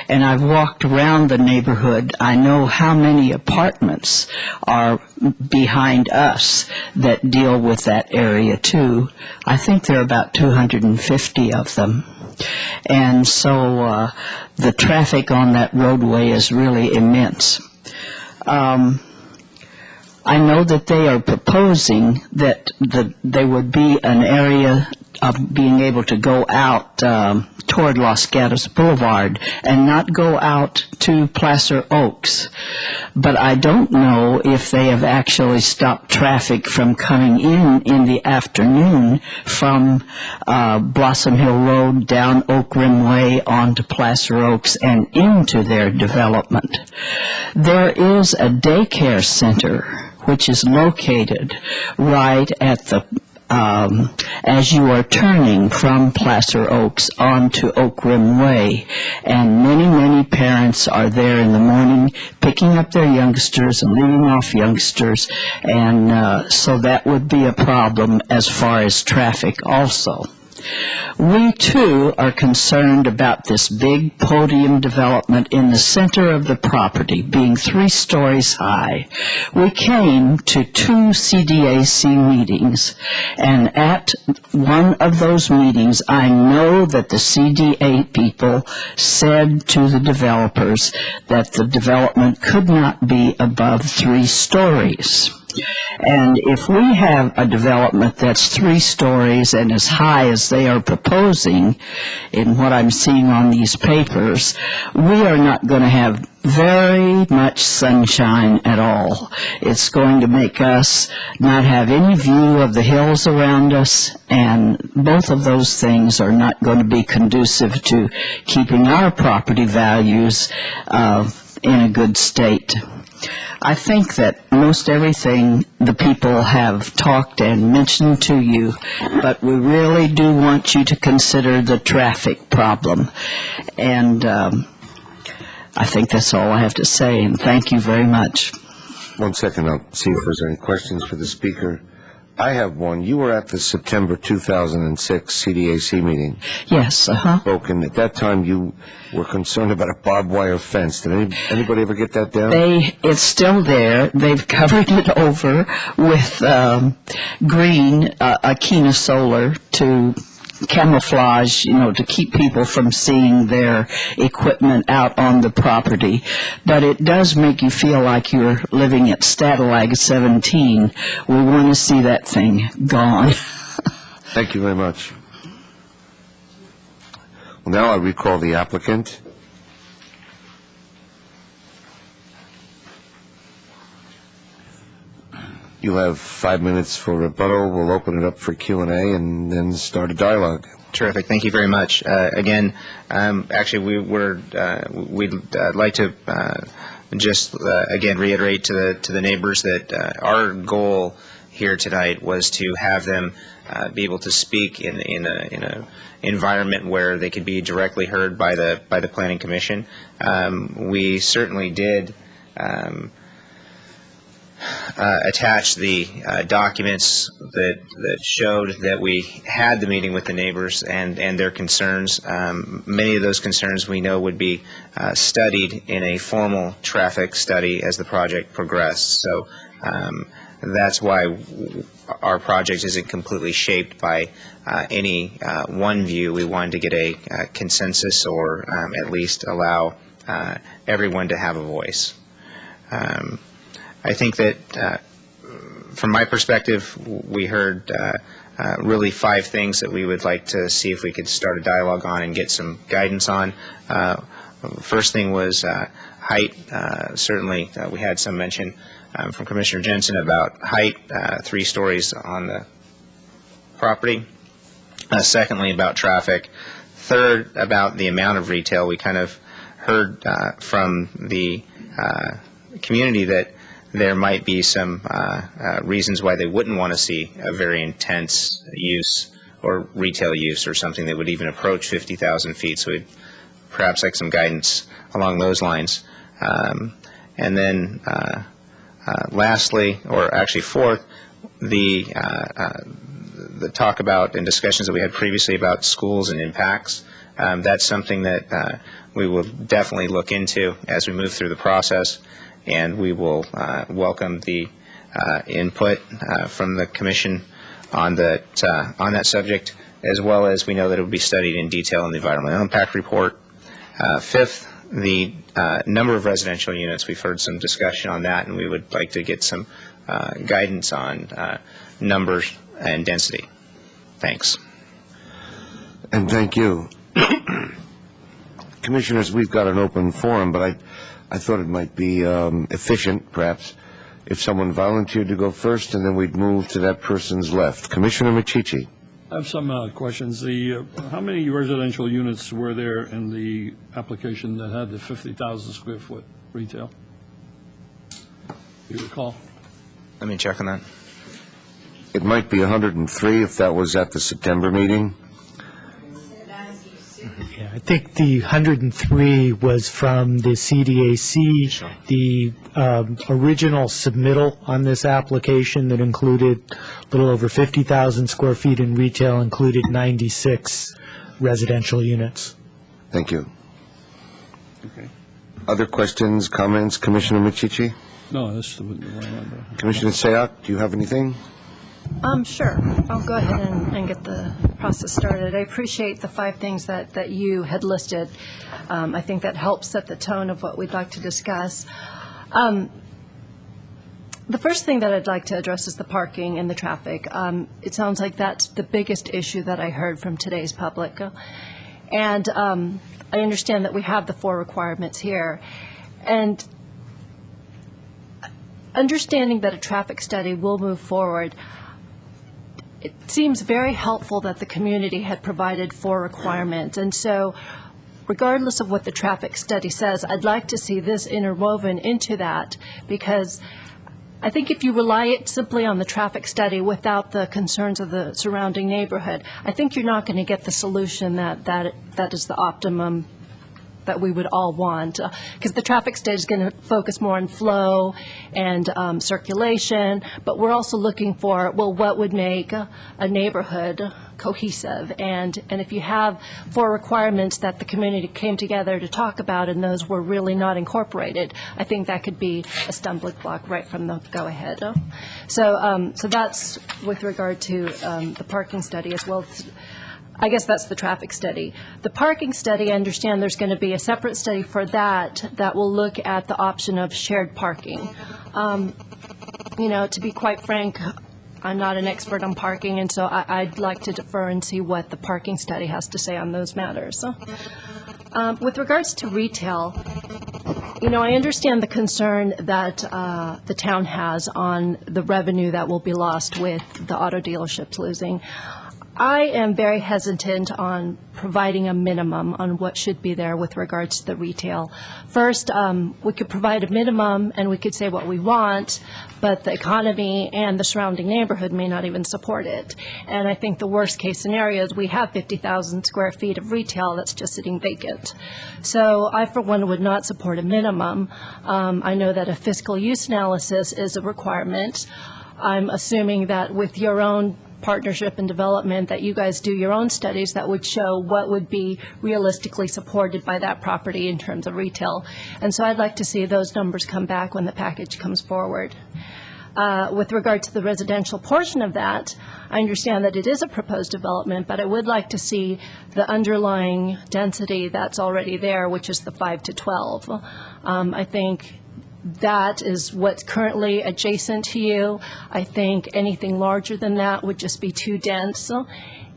And I've walked around the neighborhood. I know how many apartments are behind us that deal with that area too. I think there are about 250 of them. And so the traffic on that roadway is really immense. I know that they are proposing that there would be an area of being able to go out toward Los Gatos Boulevard and not go out to Placer Oaks. But I don't know if they have actually stopped traffic from coming in the afternoon from Blossom Hill Road down Oak Rim Way onto Placer Oaks and into their development. There is a daycare center which is located right at the as you are turning from Placer Oaks onto Oak Rim Way, and many parents are there in the morning picking up their youngsters and leaving off youngsters, and so that would be a problem as far as traffic also. We, too, are concerned about this big podium development in the center of the property, being 3 stories high. We came to 2 CDAC meetings, and at one of those meetings, I know that the CDA people said to the developers that the development could not be above 3 stories. And if we have a development that's 3 stories and as high as they are proposing, in what I'm seeing on these papers, we are not going to have very much sunshine at all. It's going to make us not have any view of the hills around us, and both of those things are not going to be conducive to keeping our property values in a good state. I think that most everything the people have talked and mentioned to you, but we really do want you to consider the traffic problem. And I think that's all I have to say, and thank you very much. 1 second, I'll see if there's any questions for the speaker. I have one. You were at the September 2006 CDAC meeting. Yes, Spoken. At that time, you were concerned about a barbed wire fence. Did anybody ever get that down? It's still there. They've covered it over with green, Akina solar to camouflage, to keep people from seeing their equipment out on the property. But it does make you feel like you're living at Stadalag 17. We want to see that thing gone. Thank you very much. Well, now I recall the applicant. You'll have 5 minutes for rebuttal. We'll open it up for Q&A and then start a dialogue. Terrific. Thank you very much. Again, actually, we'd like to just again reiterate to the neighbors that our goal here tonight was to have them be able to speak in a environment where they could be directly heard by the Planning Commission. We certainly did attach the documents that showed that we had the meeting with the neighbors and their concerns. Many of those concerns we know would be studied in a formal traffic study as the project progressed. So that's why our project isn't completely shaped by any one view. We wanted to get a consensus, or at least allow everyone to have a voice. I think that from my perspective, we heard really 5 things that we would like to see if we could start a dialogue on and get some guidance on. First thing was height. Certainly, we had some mention from Commissioner Jensen about height, 3 stories on the property. Secondly, about traffic. Third, about the amount of retail. We kind of heard from the community that there might be some reasons why they wouldn't want to see a very intense use or retail use or something that would even approach 50,000 feet. So we'd perhaps like some guidance along those lines. And then lastly, or actually fourth, the talk about and discussions that we had previously about schools and impacts. That's something that we will definitely look into as we move through the process. And we will welcome the input from the Commission on that subject, as well as we know that it will be studied in detail in the environmental impact report. Fifth, the number of residential units. We've heard some discussion on that, and we would like to get some guidance on numbers and density. Thanks. And thank you. Commissioners, we've got an open forum, but I thought it might be efficient, perhaps, if someone volunteered to go first, and then we'd move to that person's left. Commissioner Machici. I have some questions. How many residential units were there in the application that had the 50,000 square foot retail? Do you recall? Let me check on that. It might be 103 if that was at the September meeting. Yeah, I think the 103 was from the CDAC. Sure. The original submittal on this application that included a little over 50,000 square feet in retail included 96 residential units. Thank you. Okay. Other questions, comments? Commissioner Michichi? No, that's the right number. Commissioner Sayak, do you have anything? Sure. I'll go ahead and get the process started. I appreciate the 5 things that you had listed. I think that helps set the tone of what we'd like to discuss. The first thing that I'd like to address is the parking and the traffic. It sounds like that's the biggest issue that I heard from today's public. And I understand that we have the 4 requirements here. And understanding that a traffic study will move forward, it seems very helpful that the community had provided 4 requirements. And so regardless of what the traffic study says, I'd like to see this interwoven into that, because I think if you rely it simply on the traffic study without the concerns of the surrounding neighborhood, I think you're not going to get the solution that is the optimum that we would all want, because the traffic study is going to focus more on flow and circulation, but we're also looking for, well, what would make a neighborhood cohesive? And if you have 4 requirements that the community came together to talk about and those were really not incorporated, I think that could be a stumbling block right from the go-ahead. So that's with regard to the parking study as well. I guess that's the traffic study. The parking study, I understand there's going to be a separate study for that will look at the option of shared parking. To be quite frank, I'm not an expert on parking, and so I'd like to defer and see what the parking study has to say on those matters. With regards to retail, I understand the concern that the town has on the revenue that will be lost with the auto dealerships losing. I am very hesitant on providing a minimum on what should be there with regards to the retail. First, we could provide a minimum and we could say what we want, but the economy and the surrounding neighborhood may not even support it. And I think the worst case scenario is we have 50,000 square feet of retail that's just sitting vacant. So I, for one, would not support a minimum. I know that a fiscal use analysis is a requirement. I'm assuming that with your own partnership and development that you guys do your own studies that would show what would be realistically supported by that property in terms of retail. And so I'd like to see those numbers come back when the package comes forward. With regard to the residential portion of that, I understand that it is a proposed development, but I would like to see the underlying density that's already there, which is the 5 to 12. I think that is what's currently adjacent to you. I think anything larger than that would just be too dense.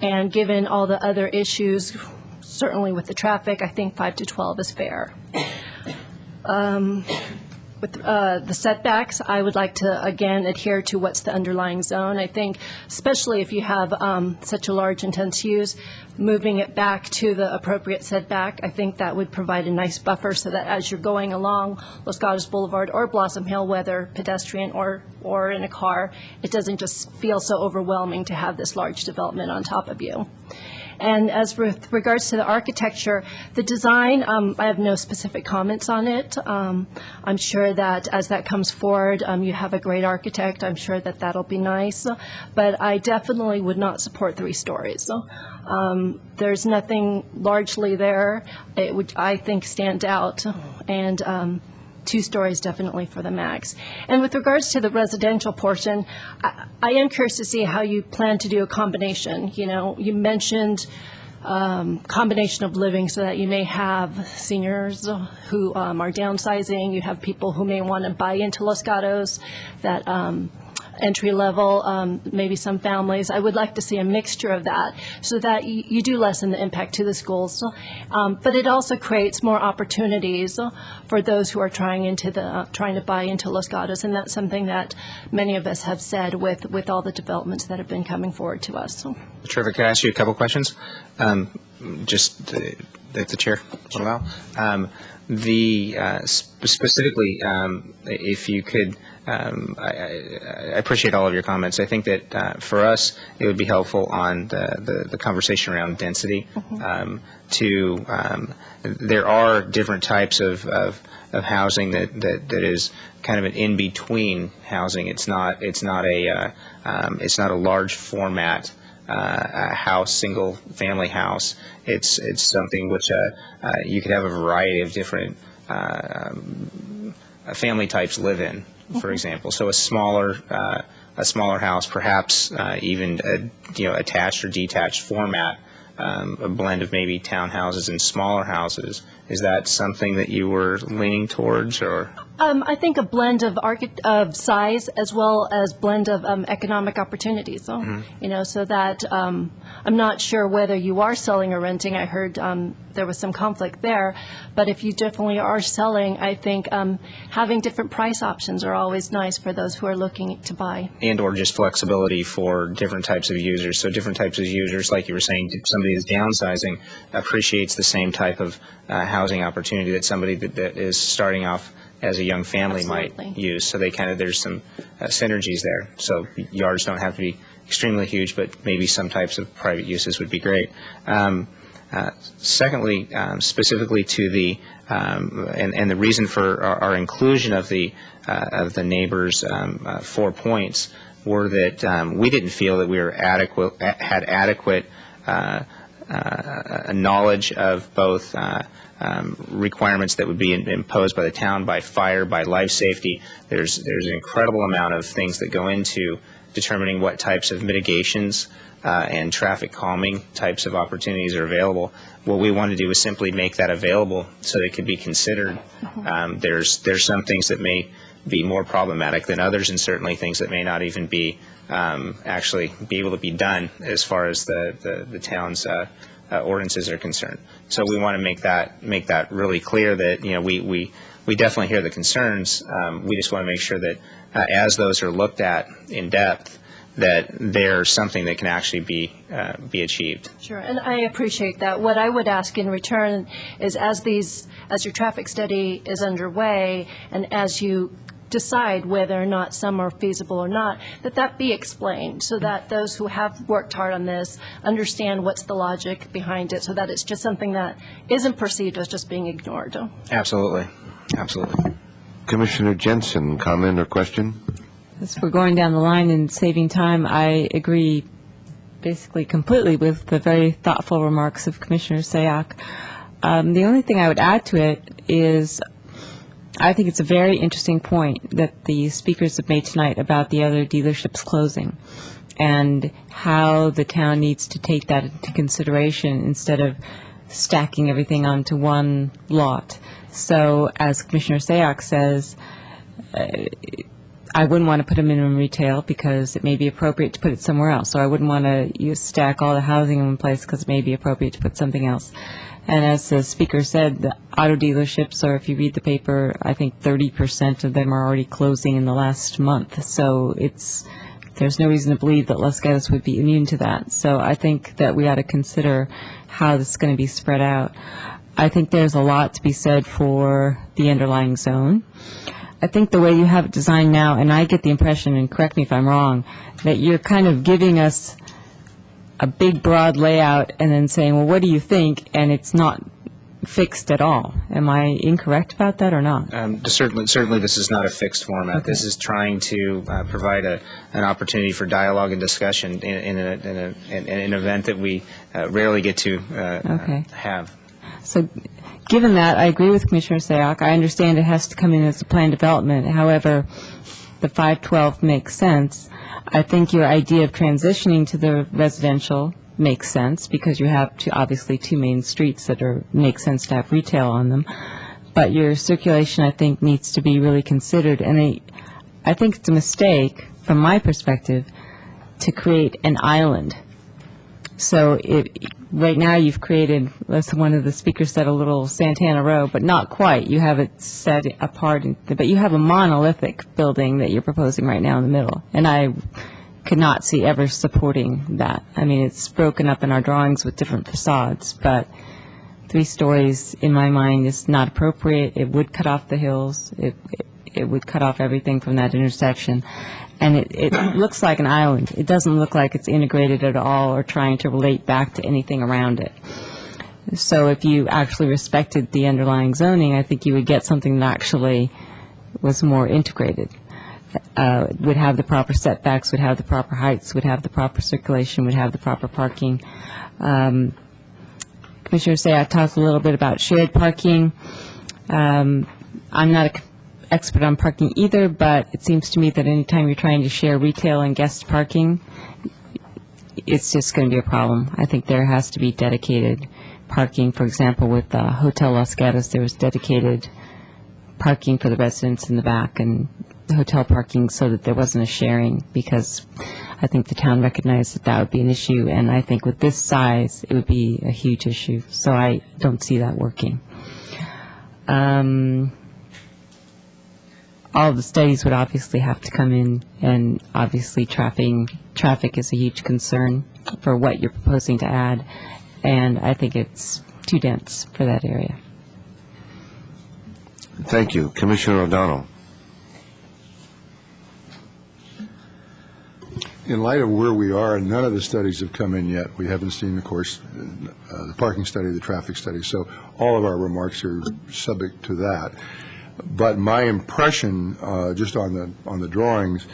And given all the other issues, certainly with the traffic, I think 5 to 12 is fair. With the setbacks, I would like to, again, adhere to what's the underlying zone. I think, especially if you have such a large intense use, moving it back to the appropriate setback, I think that would provide a nice buffer so that as you're going along Los Gatos Boulevard or Blossom Hill, whether pedestrian or in a car, it doesn't just feel so overwhelming to have this large development on top of you. And as with regards to the architecture, the design, I have no specific comments on it. I'm sure that as that comes forward, you have a great architect. I'm sure that that'll be nice. But I definitely would not support 3 stories. There's nothing largely there. It would, I think, stand out. And 2 stories definitely for the max. And with regards to the residential portion, I am curious to see how you plan to do a combination. You mentioned combination of living so that you may have seniors who are downsizing. You have people who may want to buy into Los Gatos, that entry level, maybe some families. I would like to see a mixture of that so that you do lessen the impact to the schools. But it also creates more opportunities for those who are trying to buy into Los Gatos, and that's something that many of us have said with all the developments that have been coming forward to us. Trevor, could I ask you a couple questions? Just If the chair will allow. Specifically, if you could, I appreciate all of your comments. I think that for us, it would be helpful on the conversation around density. There are different types of housing that is kind of an in-between housing. It's not a large format house, single family house. It's something which you could have a variety of different family types live in, for example. So a smaller house, perhaps even attached or detached format, a blend of maybe townhouses and smaller houses. Is that something that you were leaning towards, or? I think a blend of size as well as blend of economic opportunities. So that I'm not sure whether you are selling or renting. I heard there was some conflict there, but if you definitely are selling, I think having different price options are always nice for those who are looking to buy. And or just flexibility for different types of users. So different types of users, like you were saying, somebody who's downsizing appreciates the same type of housing opportunity that somebody that is starting off as a young family might use. So there's some synergies there. So yards don't have to be extremely huge, but maybe some types of private uses would be great. Secondly, specifically to the and the reason for our inclusion of the neighbors' 4 points were that we didn't feel that we were had adequate knowledge of both requirements that would be imposed by the town, by fire, by life safety. There's an incredible amount of things that go into determining what types of mitigations and traffic calming types of opportunities are available. What we want to do is simply make that available so that it can be considered. There's some things that may be more problematic than others, and certainly things that may not even be actually be able to be done as far as the town's ordinances are concerned. So we want to make that really clear that we definitely hear the concerns. We just want to make sure that as those are looked at in depth, that there's something that can actually be achieved. Sure, and I appreciate that. What I would ask in return is as your traffic study is underway and as you decide whether or not some are feasible or not, that be explained so that those who have worked hard on this understand what's the logic behind it, so that it's just something that isn't perceived as just being ignored. Absolutely. Commissioner Jensen, comment or question? As we're going down the line and saving time, I agree basically completely with the very thoughtful remarks of Commissioner Sayak. The only thing I would add to it is I think it's a very interesting point that the speakers have made tonight about the other dealerships closing and how the town needs to take that into consideration instead of stacking everything onto one lot. So as Commissioner Sayak says, I wouldn't want to put a minimum retail because it may be appropriate to put it somewhere else. So I wouldn't want to stack all the housing in one place because it may be appropriate to put something else. And as the speaker said, the auto dealerships, or if you read the paper, I think 30% of them are already closing in the last month. So there's no reason to believe that Los Gatos would be immune to that. So I think that we ought to consider how this is going to be spread out. I think there's a lot to be said for the underlying zone. I think the way you have it designed now, and I get the impression, and correct me if I'm wrong, that you're kind of giving us a big, broad layout and then saying, well, what do you think? And it's not fixed at all. Am I incorrect about that or not? Certainly this is not a fixed format. Okay. This is trying to provide an opportunity for dialogue and discussion in an event that we rarely get to have. So given that, I agree with Commissioner Sayak. I understand it has to come in as a planned development. However, the 512 makes sense. I think your idea of transitioning to the residential makes sense because you have obviously two main streets that make sense to have retail on them. But your circulation, I think, needs to be really considered. And I think it's a mistake, from my perspective, to create an island. So right now you've created, as one of the speakers said, a little Santana Row, but not quite. You have it set apart, but you have a monolithic building that you're proposing right now in the middle. And I could not see ever supporting that. I mean, it's broken up in our drawings with different facades, but 3 stories, in my mind, is not appropriate. It would cut off the hills. It would cut off everything from that intersection. And it looks like an island. It doesn't look like it's integrated at all or trying to relate back to anything around it. So if you actually respected the underlying zoning, I think you would get something that actually was more integrated. Would have the proper setbacks, would have the proper heights, would have the proper circulation, would have the proper parking. Commissioner Say, I talked a little bit about shared parking. I'm not an expert on parking either, but it seems to me that anytime you're trying to share retail and guest parking, it's just going to be a problem. I think there has to be dedicated parking. For example, with Hotel Los Gatos, there was dedicated parking for the residents in the back and the hotel parking so that there wasn't a sharing, because I think the town recognized that that would be an issue, and I think with this size, it would be a huge issue. So I don't see that working. All of the studies would obviously have to come in, and obviously traffic is a huge concern for what you're proposing to add, and I think it's too dense for that area. Thank you. Commissioner O'Donnell. In light of where we are, none of the studies have come in yet. We haven't seen, of course, the parking study, the traffic study, so all of our remarks are subject to that. But my impression, just on the drawings,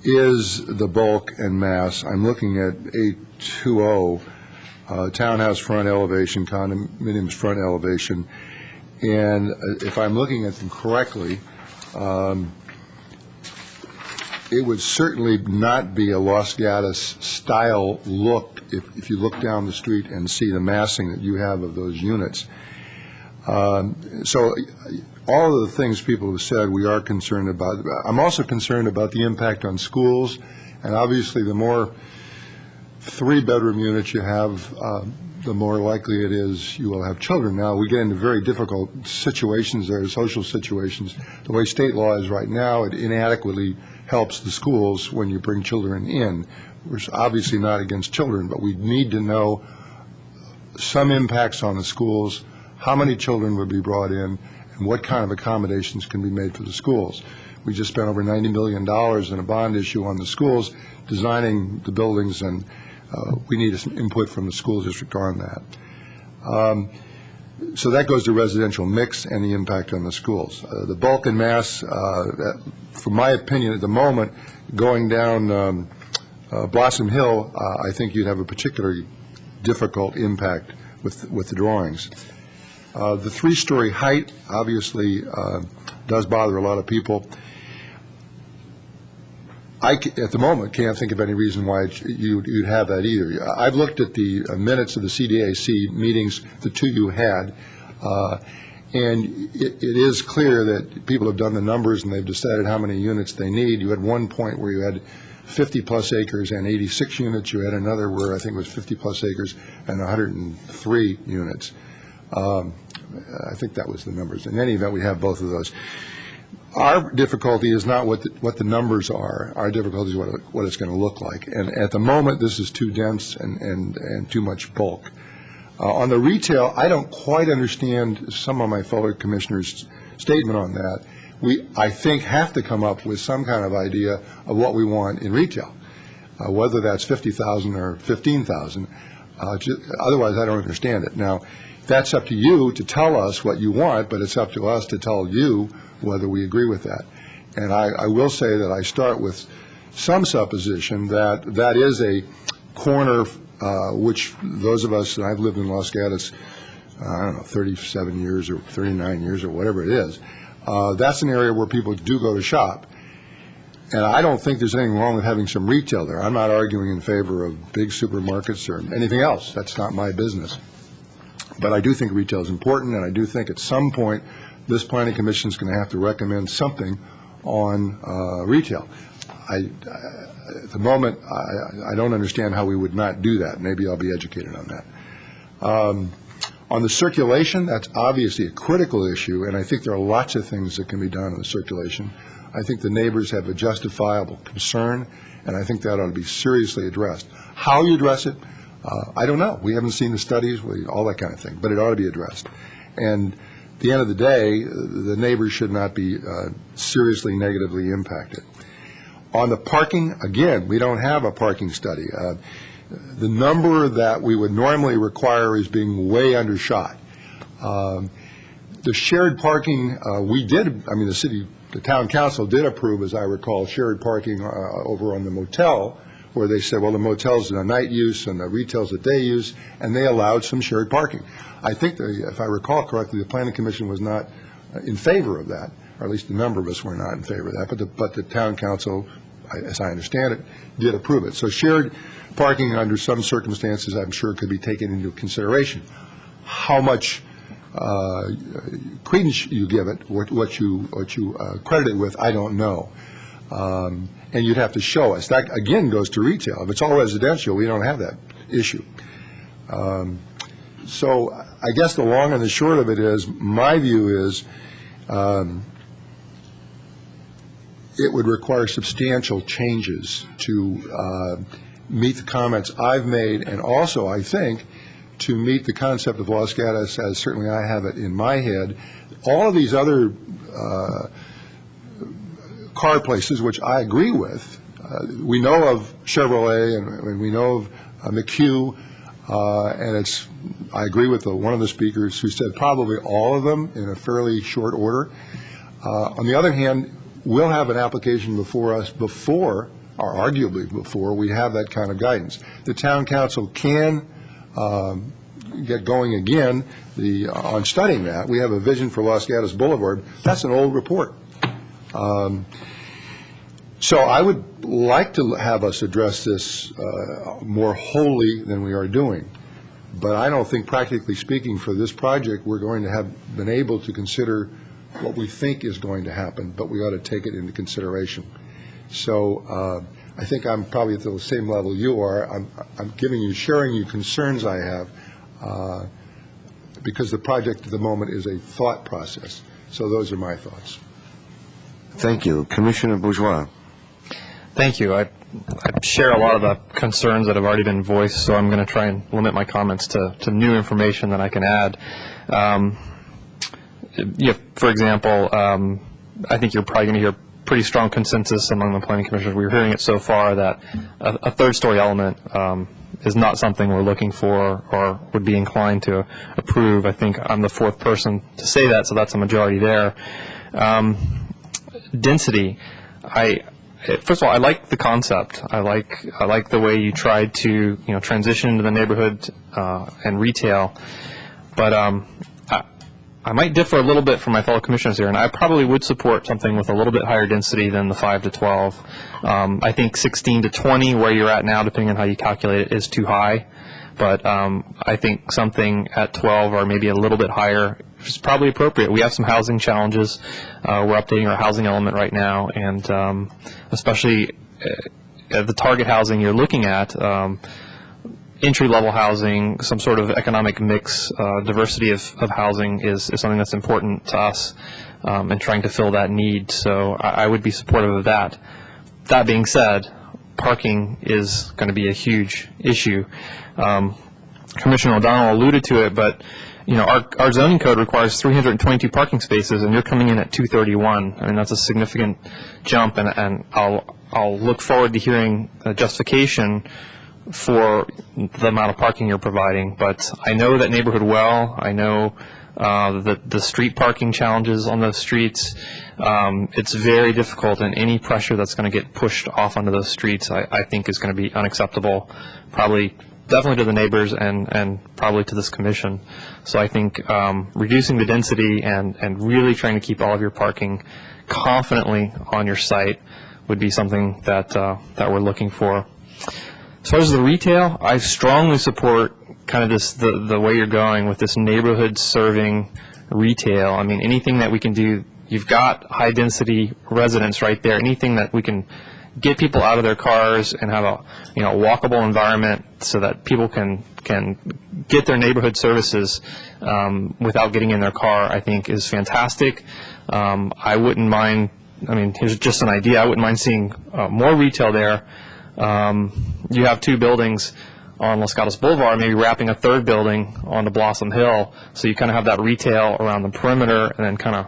is the bulk and mass. I'm looking at 820, townhouse front elevation, condominiums front elevation, and if I'm looking at them correctly, it would certainly not be a Los Gatos style look if you look down the street and see the massing that you have of those units. So all of the things people have said we are concerned about. I'm also concerned about the impact on schools, and obviously the more 3-bedroom units you have, the more likely it is you will have children. Now, we get into very difficult situations there, social situations. The way state law is right now, it inadequately helps the schools when you bring children in. We're obviously not against children, but we need to know some impacts on the schools, how many children would be brought in, and what kind of accommodations can be made for the schools. We just spent over $90 million in a bond issue on the schools, designing the buildings, and we need some input from the school district on that. So that goes to residential mix and the impact on the schools. The bulk and mass, from my opinion at the moment, going down Blossom Hill, I think you'd have a particularly difficult impact with the drawings. The 3-story height obviously does bother a lot of people. I, at the moment, can't think of any reason why you'd have that either. I've looked at the minutes of the CDAC meetings, the 2 you had, and it is clear that people have done the numbers and they've decided how many units they need. You had one point where you had 50-plus acres and 86 units. You had another where I think it was 50-plus acres and 103 units. I think that was the numbers. In any event, we have both of those. Our difficulty is not what the numbers are. Our difficulty is what it's going to look like. And at the moment, this is too dense and too much bulk. On the retail, I don't quite understand some of my fellow commissioners' statement on that. We, I think, have to come up with some kind of idea of what we want in retail, whether that's 50,000 or 15,000. Otherwise, I don't understand it. Now, that's up to you to tell us what you want, but it's up to us to tell you whether we agree with that. And I will say that I start with some supposition that that is a corner which those of us, and I've lived in Los Gatos, I don't know, 37 years or 39 years or whatever it is, that's an area where people do go to shop. And I don't think there's anything wrong with having some retail there. I'm not arguing in favor of big supermarkets or anything else. That's not my business. But I do think retail is important, and I do think at some point this planning commission is going to have to recommend something on retail. At the moment, I don't understand how we would not do that. Maybe I'll be educated on that. On the circulation, that's obviously a critical issue, and I think there are lots of things that can be done on the circulation. I think the neighbors have a justifiable concern, and I think that ought to be seriously addressed. How you address it, I don't know. We haven't seen the studies, all that kind of thing, but it ought to be addressed. And at the end of the day, the neighbors should not be seriously negatively impacted. On the parking, again, we don't have a parking study. The number that we would normally require is being way undershot. The shared parking, the town council did approve, as I recall, shared parking over on the motel, where they said, well, the motel's a night use and the retail's a day use, and they allowed some shared parking. I think, if I recall correctly, the Planning Commission was not in favor of that, or at least a number of us were not in favor of that, but the town council, as I understand it, did approve it. So shared parking under some circumstances, I'm sure, could be taken into consideration. How much credence you give it, what you credit it with, I don't know. And you'd have to show us. That, again, goes to retail. If it's all residential, we don't have that issue. So I guess the long and the short of it is, my view is it would require substantial changes to meet the comments I've made, and also, I think, to meet the concept of Los Gatos, as certainly I have it in my head. All of these other car places, which I agree with, we know of Chevrolet and we know of McHugh, and I agree with one of the speakers who said probably all of them in a fairly short order. On the other hand, we'll have an application before us or arguably before we have that kind of guidance. The town council can get going again on studying that. We have a vision for Los Gatos Boulevard. That's an old report. So I would like to have us address this more wholly than we are doing. But I don't think, practically speaking, for this project, we're going to have been able to consider what we think is going to happen, but we ought to take it into consideration. So I think I'm probably at the same level you are. I'm sharing you concerns I have, because the project at the moment is a thought process. So those are my thoughts. Thank you. Commissioner Bourgeois. Thank you. I share a lot of the concerns that have already been voiced, so I'm going to try and limit my comments to new information that I can add. For example, I think you're probably going to hear pretty strong consensus among the planning commissioners. We're hearing it so far that a third-story element is not something we're looking for or would be inclined to approve. I think I'm the fourth person to say that, so that's a majority there. Density. First of all, I like the concept. I like the way you tried to transition into the neighborhood and retail, but I might differ a little bit from my fellow commissioners here, and I probably would support something with a little bit higher density than the 5 to 12. I think 16 to 20, where you're at now, depending on how you calculate it, is too high. But I think something at 12 or maybe a little bit higher is probably appropriate. We have some housing challenges. We're updating our housing element right now, and especially the target housing you're looking at, entry-level housing, some sort of economic mix, diversity of housing is something that's important to us, and trying to fill that need. So I would be supportive of that. That being said, parking is going to be a huge issue. Commissioner O'Donnell alluded to it, but our zoning code requires 322 parking spaces, and you're coming in at 231. I mean, that's a significant jump, and I'll look forward to hearing a justification for the amount of parking you're providing. But I know that neighborhood well. I know the street parking challenges on those streets. It's very difficult, and any pressure that's going to get pushed off onto those streets, I think, is going to be unacceptable, definitely to the neighbors and probably to this commission. So I think reducing the density and really trying to keep all of your parking confidently on your site would be something that we're looking for. As far as the retail, I strongly support kind of the way you're going with this neighborhood serving retail. I mean, anything that we can do, you've got high density residents right there, anything that we can get people out of their cars and have a walkable environment so that people can get their neighborhood services without getting in their car, I think is fantastic. I wouldn't mind, here's just an idea, I wouldn't mind seeing more retail there. You have two buildings. on Los Gatos Boulevard, maybe wrapping a third building onto Blossom Hill, so you kind of have that retail around the perimeter, and then kind of,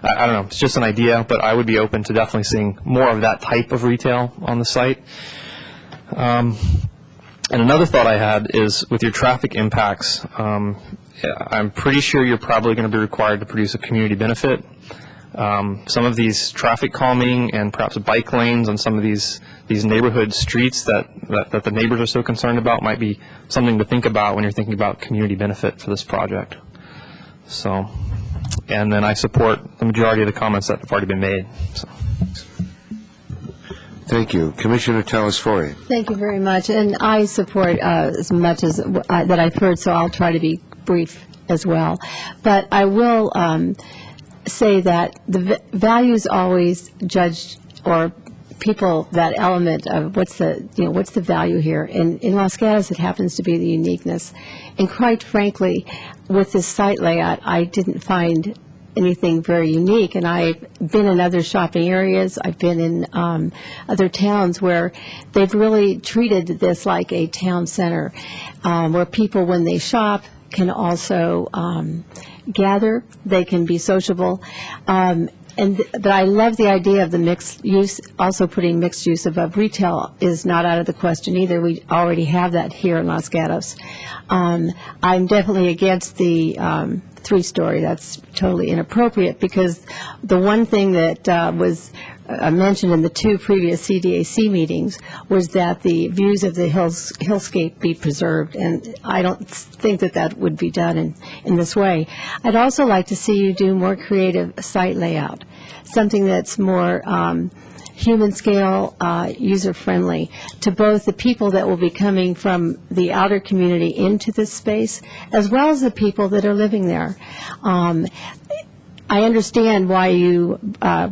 I don't know, it's just an idea, but I would be open to definitely seeing more of that type of retail on the site. And another thought I had is with your traffic impacts, I'm pretty sure you're probably going to be required to produce a community benefit. Some of these traffic calming and perhaps bike lanes on some of these neighborhood streets that the neighbors are so concerned about might be something to think about when you're thinking about community benefit for this project. So, and then I support the majority of the comments that have already been made. So. Thank you. Commissioner Telesfori. Thank you very much, and I support as much as that I've heard, so I'll try to be brief as well. But I will say that the value is always judged, or people, that element of what's the value here. And in Los Gatos, it happens to be the uniqueness. And quite frankly, with this site layout, I didn't find anything very unique. And I've been in other shopping areas. I've been in other towns where they've really treated this like a town center, where people, when they shop, can also gather. They can be sociable. But I love the idea of the mixed use. Also putting mixed use above retail is not out of the question either. We already have that here in Los Gatos. I'm definitely against the 3-story. That's totally inappropriate, because the one thing that was mentioned in the 2 previous CDAC meetings was that the views of the hillscape be preserved, and I don't think that that would be done in this way. I'd also like to see you do more creative site layout, something that's more human scale, user-friendly to both the people that will be coming from the outer community into this space, as well as the people that are living there. I understand why you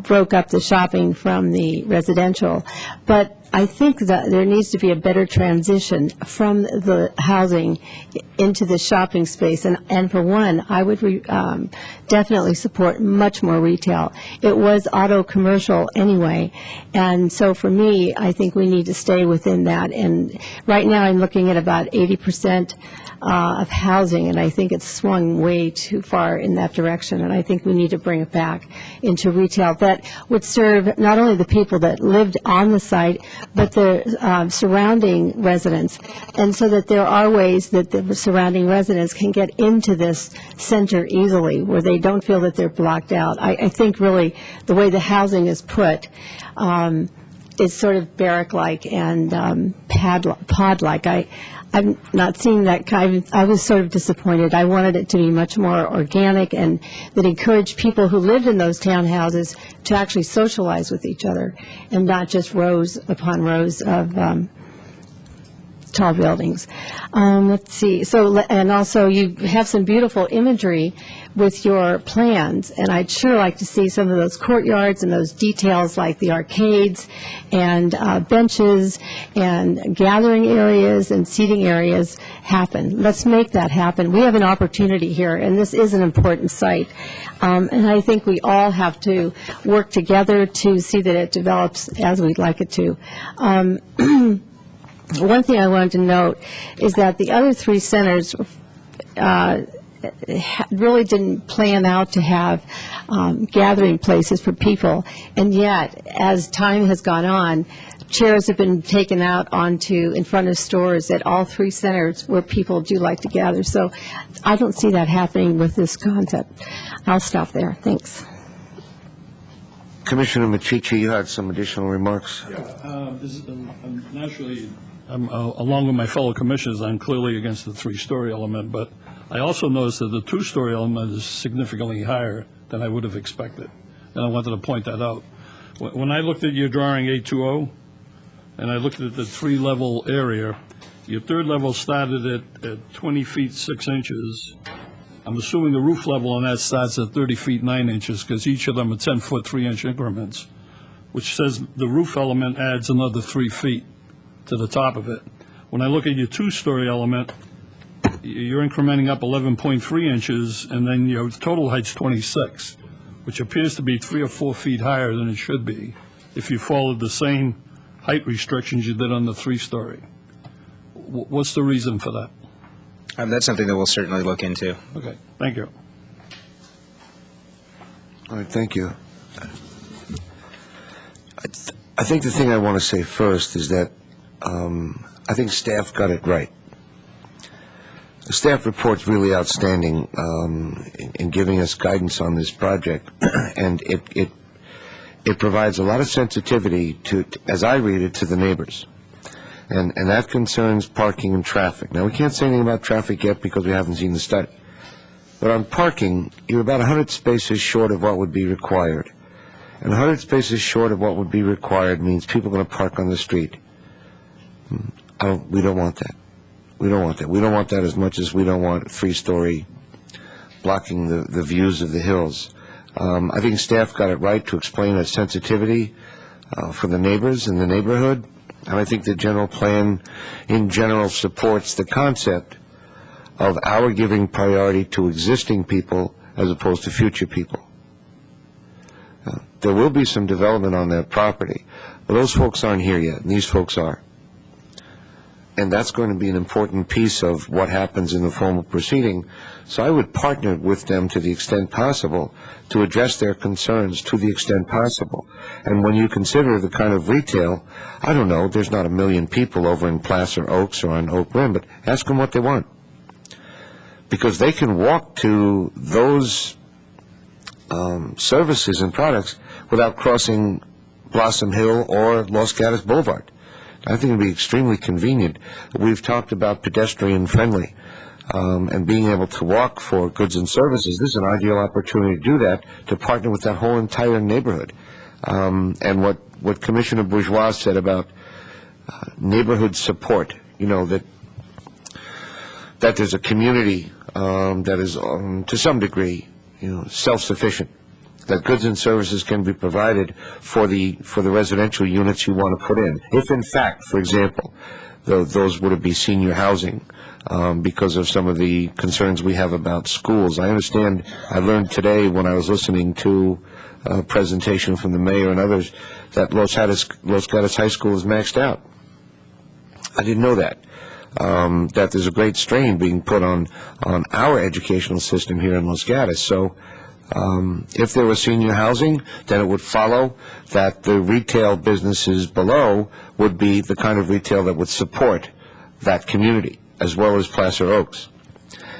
broke up the shopping from the residential, but I think that there needs to be a better transition from the housing into the shopping space. And for one, I would definitely support much more retail. It was auto commercial anyway, and so for me, I think we need to stay within that. And right now, I'm looking at about 80% of housing, and I think it's swung way too far in that direction, and I think we need to bring it back into retail that would serve not only the people that lived on the site, but the surrounding residents, and so that there are ways that the surrounding residents can get into this center easily, where they don't feel that they're blocked out. I think really the way the housing is put is sort of barrack-like and pod-like. I'm not seeing that kind. I was sort of disappointed. I wanted it to be much more organic and that encouraged people who lived in those townhouses to actually socialize with each other and not just rows upon rows of tall buildings. Let's see. So, and also you have some beautiful imagery with your plans, and I'd sure like to see some of those courtyards and those details like the arcades and benches and gathering areas and seating areas happen. Let's make that happen. We have an opportunity here, and this is an important site. And I think we all have to work together to see that it develops as we'd like it to. One thing I wanted to note is that the other 3 centers really didn't plan out to have gathering places for people, and yet, as time has gone on, chairs have been taken out onto in front of stores at all 3 centers where people do like to gather. So I don't see that happening with this concept. I'll stop there. Thanks. Commissioner Machici, you had some additional remarks. Naturally, along with my fellow commissioners, I'm clearly against the 3-story element, but I also noticed that the 2-story element is significantly higher than I would have expected, and I wanted to point that out. When I looked at your drawing A20, and I looked at the 3-level area, your 3rd level started at 20 feet 6 inches. I'm assuming the roof level on that starts at 30 feet 9 inches, because each of them are 10-foot 3-inch increments, which says the roof element adds another 3 feet to the top of it. When I look at your 2-story element, you're incrementing up 11.3 inches, and then your total height's 26, which appears to be 3 or 4 feet higher than it should be if you followed the same height restrictions you did on the 3-story. What's the reason for that? That's something that we'll certainly look into. Okay, thank you. All right, thank you. I think the thing I want to say first is that I think staff got it right. The staff report's really outstanding in giving us guidance on this project, and it provides a lot of sensitivity to, as I read it, to the neighbors. And that concerns parking and traffic. Now, we can't say anything about traffic yet because we haven't seen the study. But on parking, you're about 100 spaces short of what would be required. And 100 spaces short of what would be required means people are going to park on the street. We don't want that. We don't want that. We don't want that as much as we don't want a 3-story blocking the views of the hills. I think staff got it right to explain a sensitivity for the neighbors in the neighborhood. And I think the general plan in general supports the concept of our giving priority to existing people as opposed to future people. There will be some development on that property, but those folks aren't here yet, and these folks are. And that's going to be an important piece of what happens in the formal proceeding. So I would partner with them to the extent possible to address their concerns to the extent possible. And when you consider the kind of retail, I don't know, there's not 1 million people over in Placer Oaks or on Oak Rim, but ask them what they want. Because they can walk to those services and products without crossing Blossom Hill or Los Gatos Boulevard. I think it would be extremely convenient. We've talked about pedestrian-friendly and being able to walk for goods and services. This is an ideal opportunity to do that, to partner with that whole entire neighborhood. And what Commissioner Bourgeois said about neighborhood support, you know, that there's a community that is, to some degree, you know, self-sufficient, that goods and services can be provided for the residential units you want to put in. If, in fact, for example, those would be senior housing because of some of the concerns we have about schools. I understand, I learned today when I was listening to a presentation from the mayor and others that Los Gatos High School is maxed out. I didn't know that. That there's a great strain being put on our educational system here in Los Gatos. So if there was senior housing, then it would follow that the retail businesses below would be the kind of retail that would support that community, as well as Placer Oaks.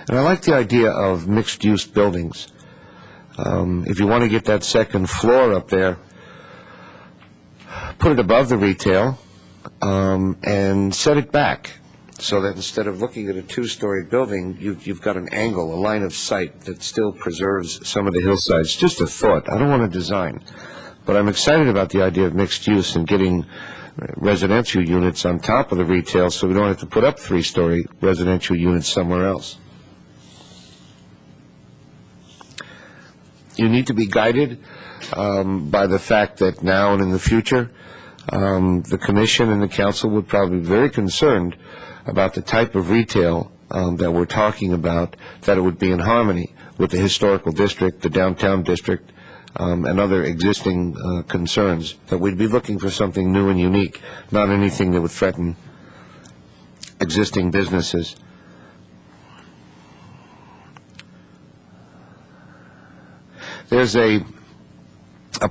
And I like the idea of mixed-use buildings. If you want to get that second floor up there, put it above the retail and set it back, so that instead of looking at a 2-story building, you've got an angle, a line of sight that still preserves some of the hillsides. Just a thought. I don't want to design, but I'm excited about the idea of mixed use and getting residential units on top of the retail so we don't have to put up 3-story residential units somewhere else. You need to be guided by the fact that now and in the future, the Commission and the Council would probably be very concerned about the type of retail that we're talking about, that it would be in harmony with the historical district, the downtown district, and other existing concerns, that we'd be looking for something new and unique, not anything that would threaten existing businesses. There's a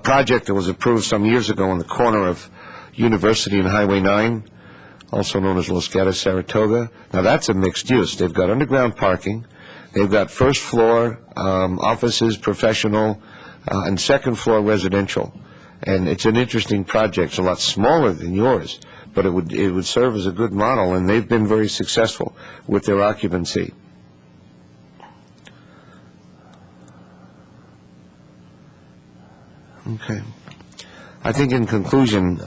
project that was approved some years ago on the corner of University and Highway 9, also known as Los Gatos Saratoga. Now that's a mixed use. They've got underground parking, they've got first floor offices, professional, and second floor residential. And it's an interesting project. It's a lot smaller than yours, but it would serve as a good model, and they've been very successful with their occupancy. Okay. I think in conclusion,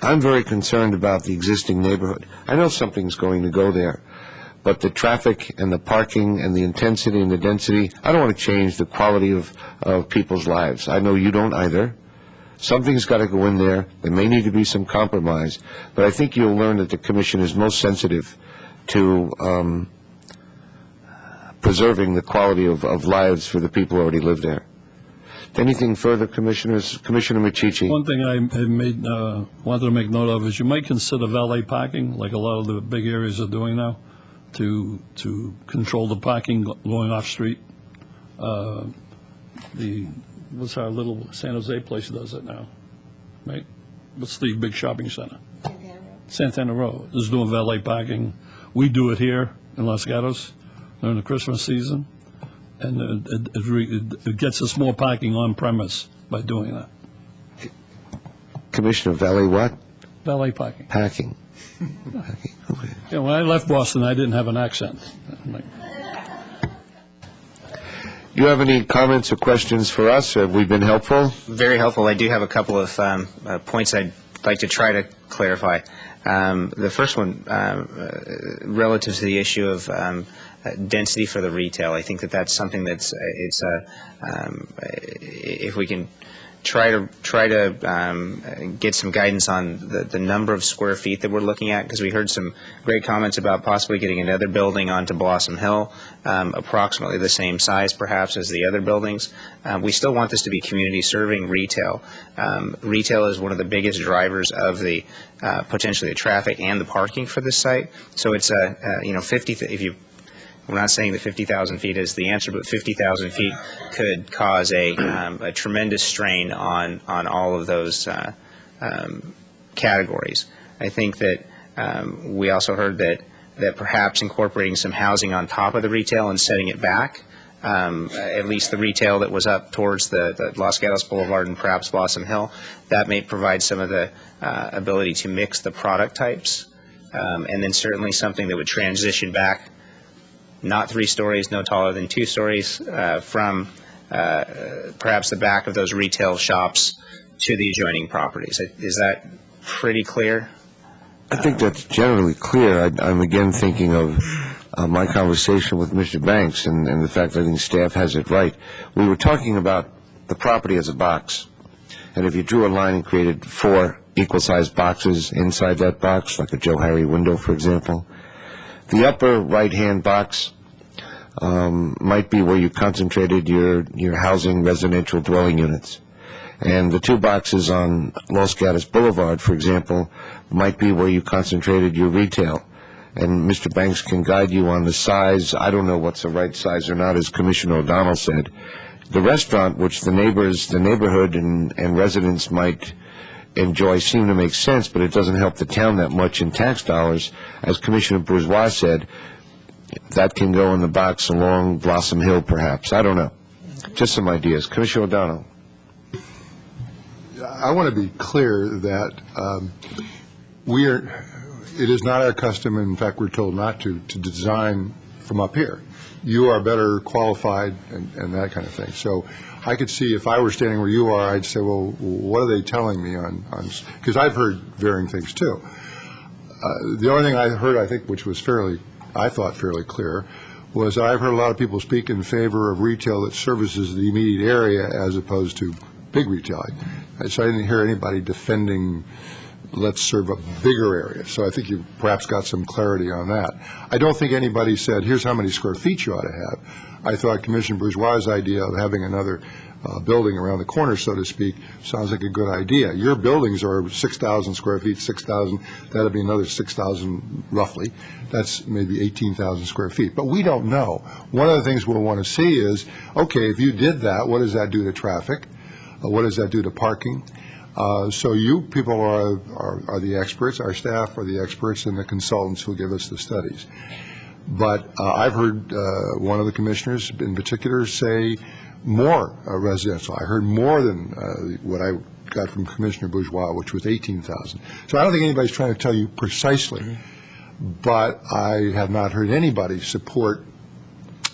I'm very concerned about the existing neighborhood. I know something's going to go there, but the traffic and the parking and the intensity and the density, I don't want to change the quality of people's lives. I know you don't either. Something's got to go in there. There may need to be some compromise, but I think you'll learn that the Commission is most sensitive to preserving the quality of lives for the people who already live there. Anything further, Commissioners? Commissioner Machici? One thing I wanted to make note of is you might consider valet parking, like a lot of the big areas are doing now, to control the parking going off-street. What's our little San Jose place does it now, right? What's the big shopping center? Santana Row is doing valet parking. We do it here in Los Gatos during the Christmas season, and it gets us more parking on premise by doing that. Commissioner, valet what? Valet parking. Packing. Yeah, when I left Boston, I didn't have an accent. You have any comments or questions for us? Have we been helpful? Very helpful. I do have a couple of points I'd like to try to clarify. The first one, relative to the issue of density for the retail, I think that's something that's if we can try to get some guidance on the number of square feet that we're looking at, because we heard some great comments about possibly getting another building onto Blossom Hill, approximately the same size perhaps as the other buildings. We still want this to be community serving retail. Retail is one of the biggest drivers of the potentially the traffic and the parking for this site. So it's 50. We're not saying that 50,000 feet is the answer, but 50,000 feet could cause a tremendous strain on all of those categories. I think that we also heard that perhaps incorporating some housing on top of the retail and setting it back, at least the retail that was up towards the Los Gatos Boulevard and perhaps Blossom Hill, that may provide some of the ability to mix the product types, and then certainly something that would transition back not 3 stories, no taller than 2 stories, from perhaps the back of those retail shops to the adjoining properties. Is that pretty clear? I think that's generally clear. I'm again thinking of my conversation with Mr. Banks and the fact that I think staff has it right. We were talking about the property as a box, and if you drew a line and created 4 equal-sized boxes inside that box, like a Joe Harry window, for example, the upper right-hand box might be where you concentrated your housing residential dwelling units. And the 2 boxes on Los Gatos Boulevard, for example, might be where you concentrated your retail. And Mr. Banks can guide you on the size. I don't know what's the right size or not, as Commissioner O'Donnell said. The restaurant, which the neighborhood and residents might enjoy, seem to make sense, but it doesn't help the town that much in tax dollars. As Commissioner Bourgeois said, that can go in the box along Blossom Hill, perhaps. I don't know. Just some ideas. Commissioner O'Donnell. I want to be clear that it is not our custom, and in fact we're told not to design from up here. You are better qualified and that kind of thing. So I could see if I were standing where you are, I'd say, well, what are they telling me on because I've heard varying things too. The only thing I heard, I think, which was fairly clear, was I've heard a lot of people speak in favor of retail that services the immediate area as opposed to big retail. So I didn't hear anybody defending let's serve a bigger area. So I think you perhaps got some clarity on that. I don't think anybody said, here's how many square feet you ought to have. I thought Commissioner Bourgeois' idea of having another building around the corner, so to speak, sounds like a good idea. Your buildings are 6,000 square feet, 6,000, that'll be another 6,000 roughly. That's maybe 18,000 square feet. But we don't know. One of the things we'll want to see is, okay, if you did that, what does that do to traffic? What does that do to parking? So you people are the experts. Our staff are the experts and the consultants who give us the studies. But I've heard one of the commissioners in particular say more residential. I heard more than what I got from Commissioner Bourgeois, which was 18,000. So I don't think anybody's trying to tell you precisely, but I have not heard anybody support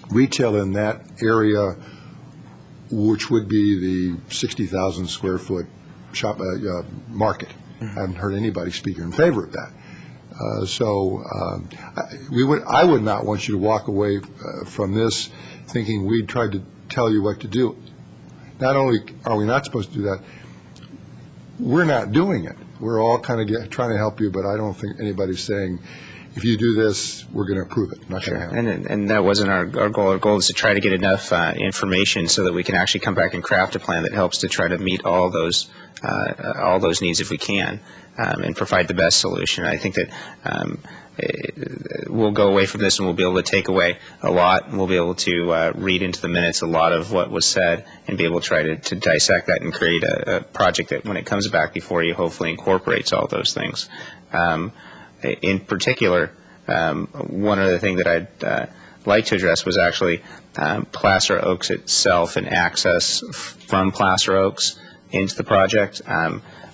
retail in that area, which would be the 60,000 square foot shop market. I haven't heard anybody speak in favor of that. I would not want you to walk away from this thinking we tried to tell you what to do. Not only are we not supposed to do that, we're not doing it. We're all kind of trying to help you, but I don't think anybody's saying, if you do this, we're going to approve it. Not going to happen. And that wasn't our goal. Our goal is to try to get enough information so that we can actually come back and craft a plan that helps to try to meet all those needs if we can, and provide the best solution. I think that we'll go away from this and we'll be able to take away a lot, and we'll be able to read into the minutes a lot of what was said and be able to try to dissect that and create a project that, when it comes back before you, hopefully incorporates all those things. In particular, one other thing that I'd like to address was actually Placer Oaks itself and access from Placer Oaks into the project.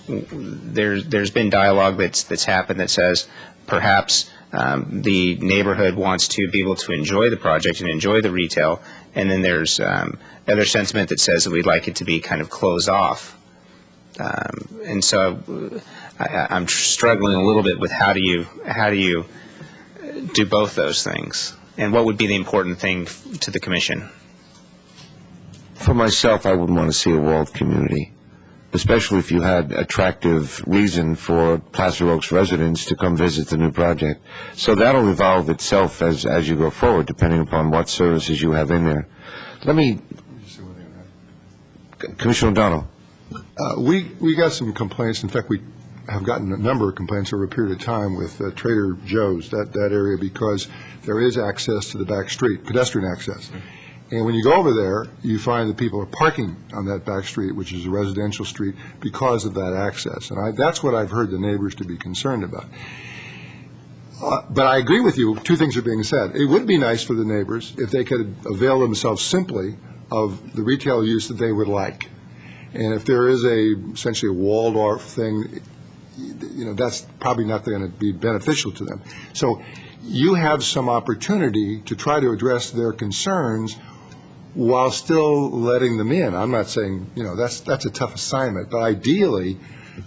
There's been dialogue that's happened that says perhaps the neighborhood wants to be able to enjoy the project and enjoy the retail, and then there's other sentiment that says that we'd like it to be kind of closed off. And so I'm struggling a little bit with how do you do both those things, and what would be the important thing to the commission? For myself, I wouldn't want to see a walled community, especially if you had attractive reason for Placer Oaks residents to come visit the new project. So that'll evolve itself as you go forward, depending upon what services you have in there. Commissioner O'Donnell. We got some complaints. In fact, we have gotten a number of complaints over a period of time with Trader Joe's, that area, because there is access to the back street, pedestrian access. And when you go over there, you find that people are parking on that back street, which is a residential street, because of that access. And that's what I've heard the neighbors to be concerned about. But I agree with you. Two things are being said. It would be nice for the neighbors if they could avail themselves simply of the retail use that they would like. And if there is essentially a walled-off thing, that's probably not going to be beneficial to them. So you have some opportunity to try to address their concerns while still letting them in. I'm not saying, that's a tough assignment, but ideally,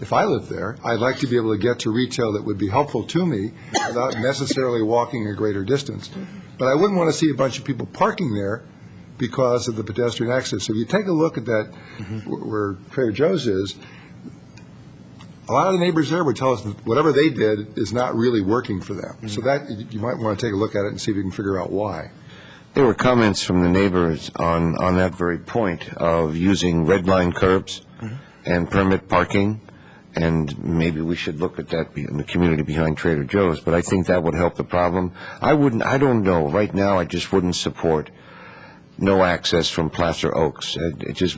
if I lived there, I'd like to be able to get to retail that would be helpful to me without necessarily walking a greater distance. But I wouldn't want to see a bunch of people parking there because of the pedestrian access. So if you take a look at that, where Trader Joe's is, a lot of the neighbors there would tell us that whatever they did is not really working for them. So that you might want to take a look at it and see if you can figure out why. There were comments from the neighbors on that very point of using red line curbs and permit parking, and maybe we should look at that in the community behind Trader Joe's, but I think that would help the problem. I don't know. Right now, I just wouldn't support no access from Placer Oaks. It just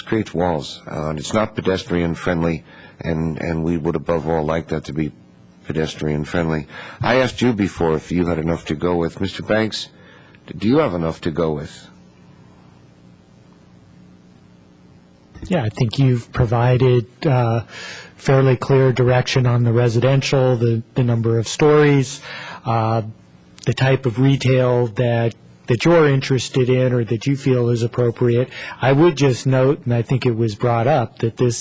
creates walls. It's not pedestrian friendly, and we would above all like that to be pedestrian friendly. I asked you before if you had enough to go with. Mr. Banks, do you have enough to go with? Yeah, I think you've provided fairly clear direction on the residential, the number of stories, the type of retail that you're interested in or that you feel is appropriate. I would just note, and I think it was brought up, that the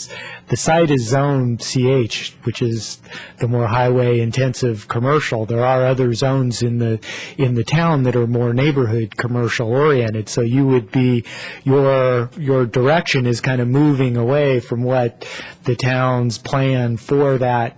site is zoned CH, which is the more highway intensive commercial. There are other zones in the town that are more neighborhood commercial oriented. So you would be, your direction is kind of moving away from what the town's plan for that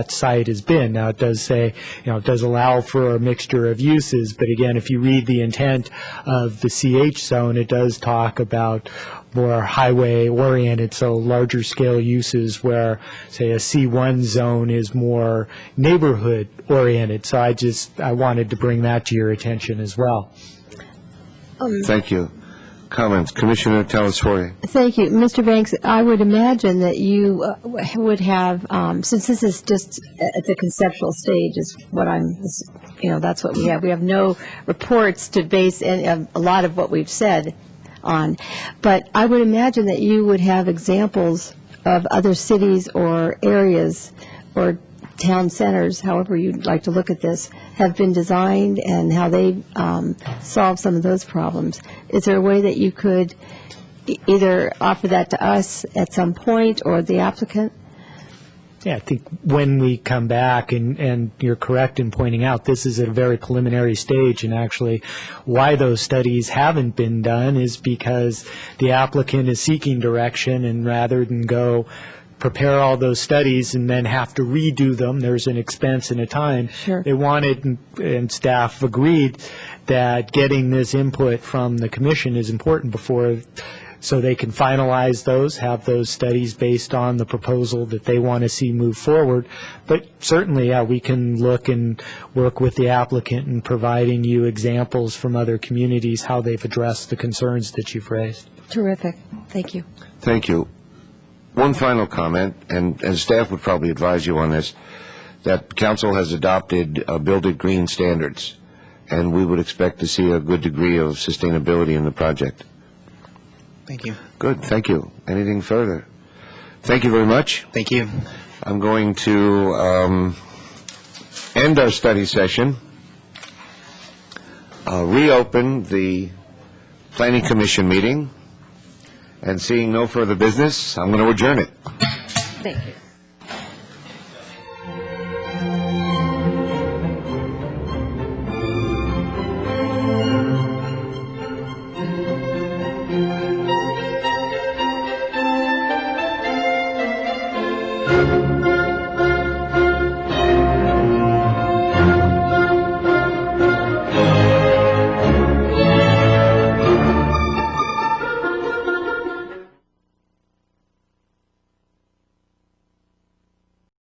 site has been. Now, it does say, it does allow for a mixture of uses, but again, if you read the intent of the CH zone, it does talk about more highway-oriented, so larger scale uses where, say, a C1 zone is more neighborhood-oriented. So I wanted to bring that to your attention as well. Thank you. Comments. Commissioner Telesfori. Thank you. Mr. Banks, I would imagine that you would have, since this is just at the conceptual stage is what that's what we have. We have no reports to base a lot of what we've said on. But I would imagine that you would have examples of other cities or areas or town centers, however you'd like to look at this, have been designed and how they solve some of those problems. Is there a way that you could either offer that to us at some point or the applicant? Yeah, I think when we come back, and you're correct in pointing out, this is at a very preliminary stage, and actually why those studies haven't been done is because the applicant is seeking direction, and rather than go prepare all those studies and then have to redo them. There's an expense and a time. Sure. They wanted, and staff agreed, that getting this input from the commission is important before, so they can finalize those, have those studies based on the proposal that they want to see move forward. But certainly, yeah, we can look and work with the applicant in providing you examples from other communities, how they've addressed the concerns that you've raised. Terrific. Thank you. Thank you. One final comment, and staff would probably advise you on this, that council has adopted Build It Green standards, and we would expect to see a good degree of sustainability in the project. Thank you. Good, thank you. Anything further? Thank you very much. Thank you. I'm going to end our study session, reopen the Planning Commission meeting, and seeing no further business, I'm going to adjourn it. Thank you.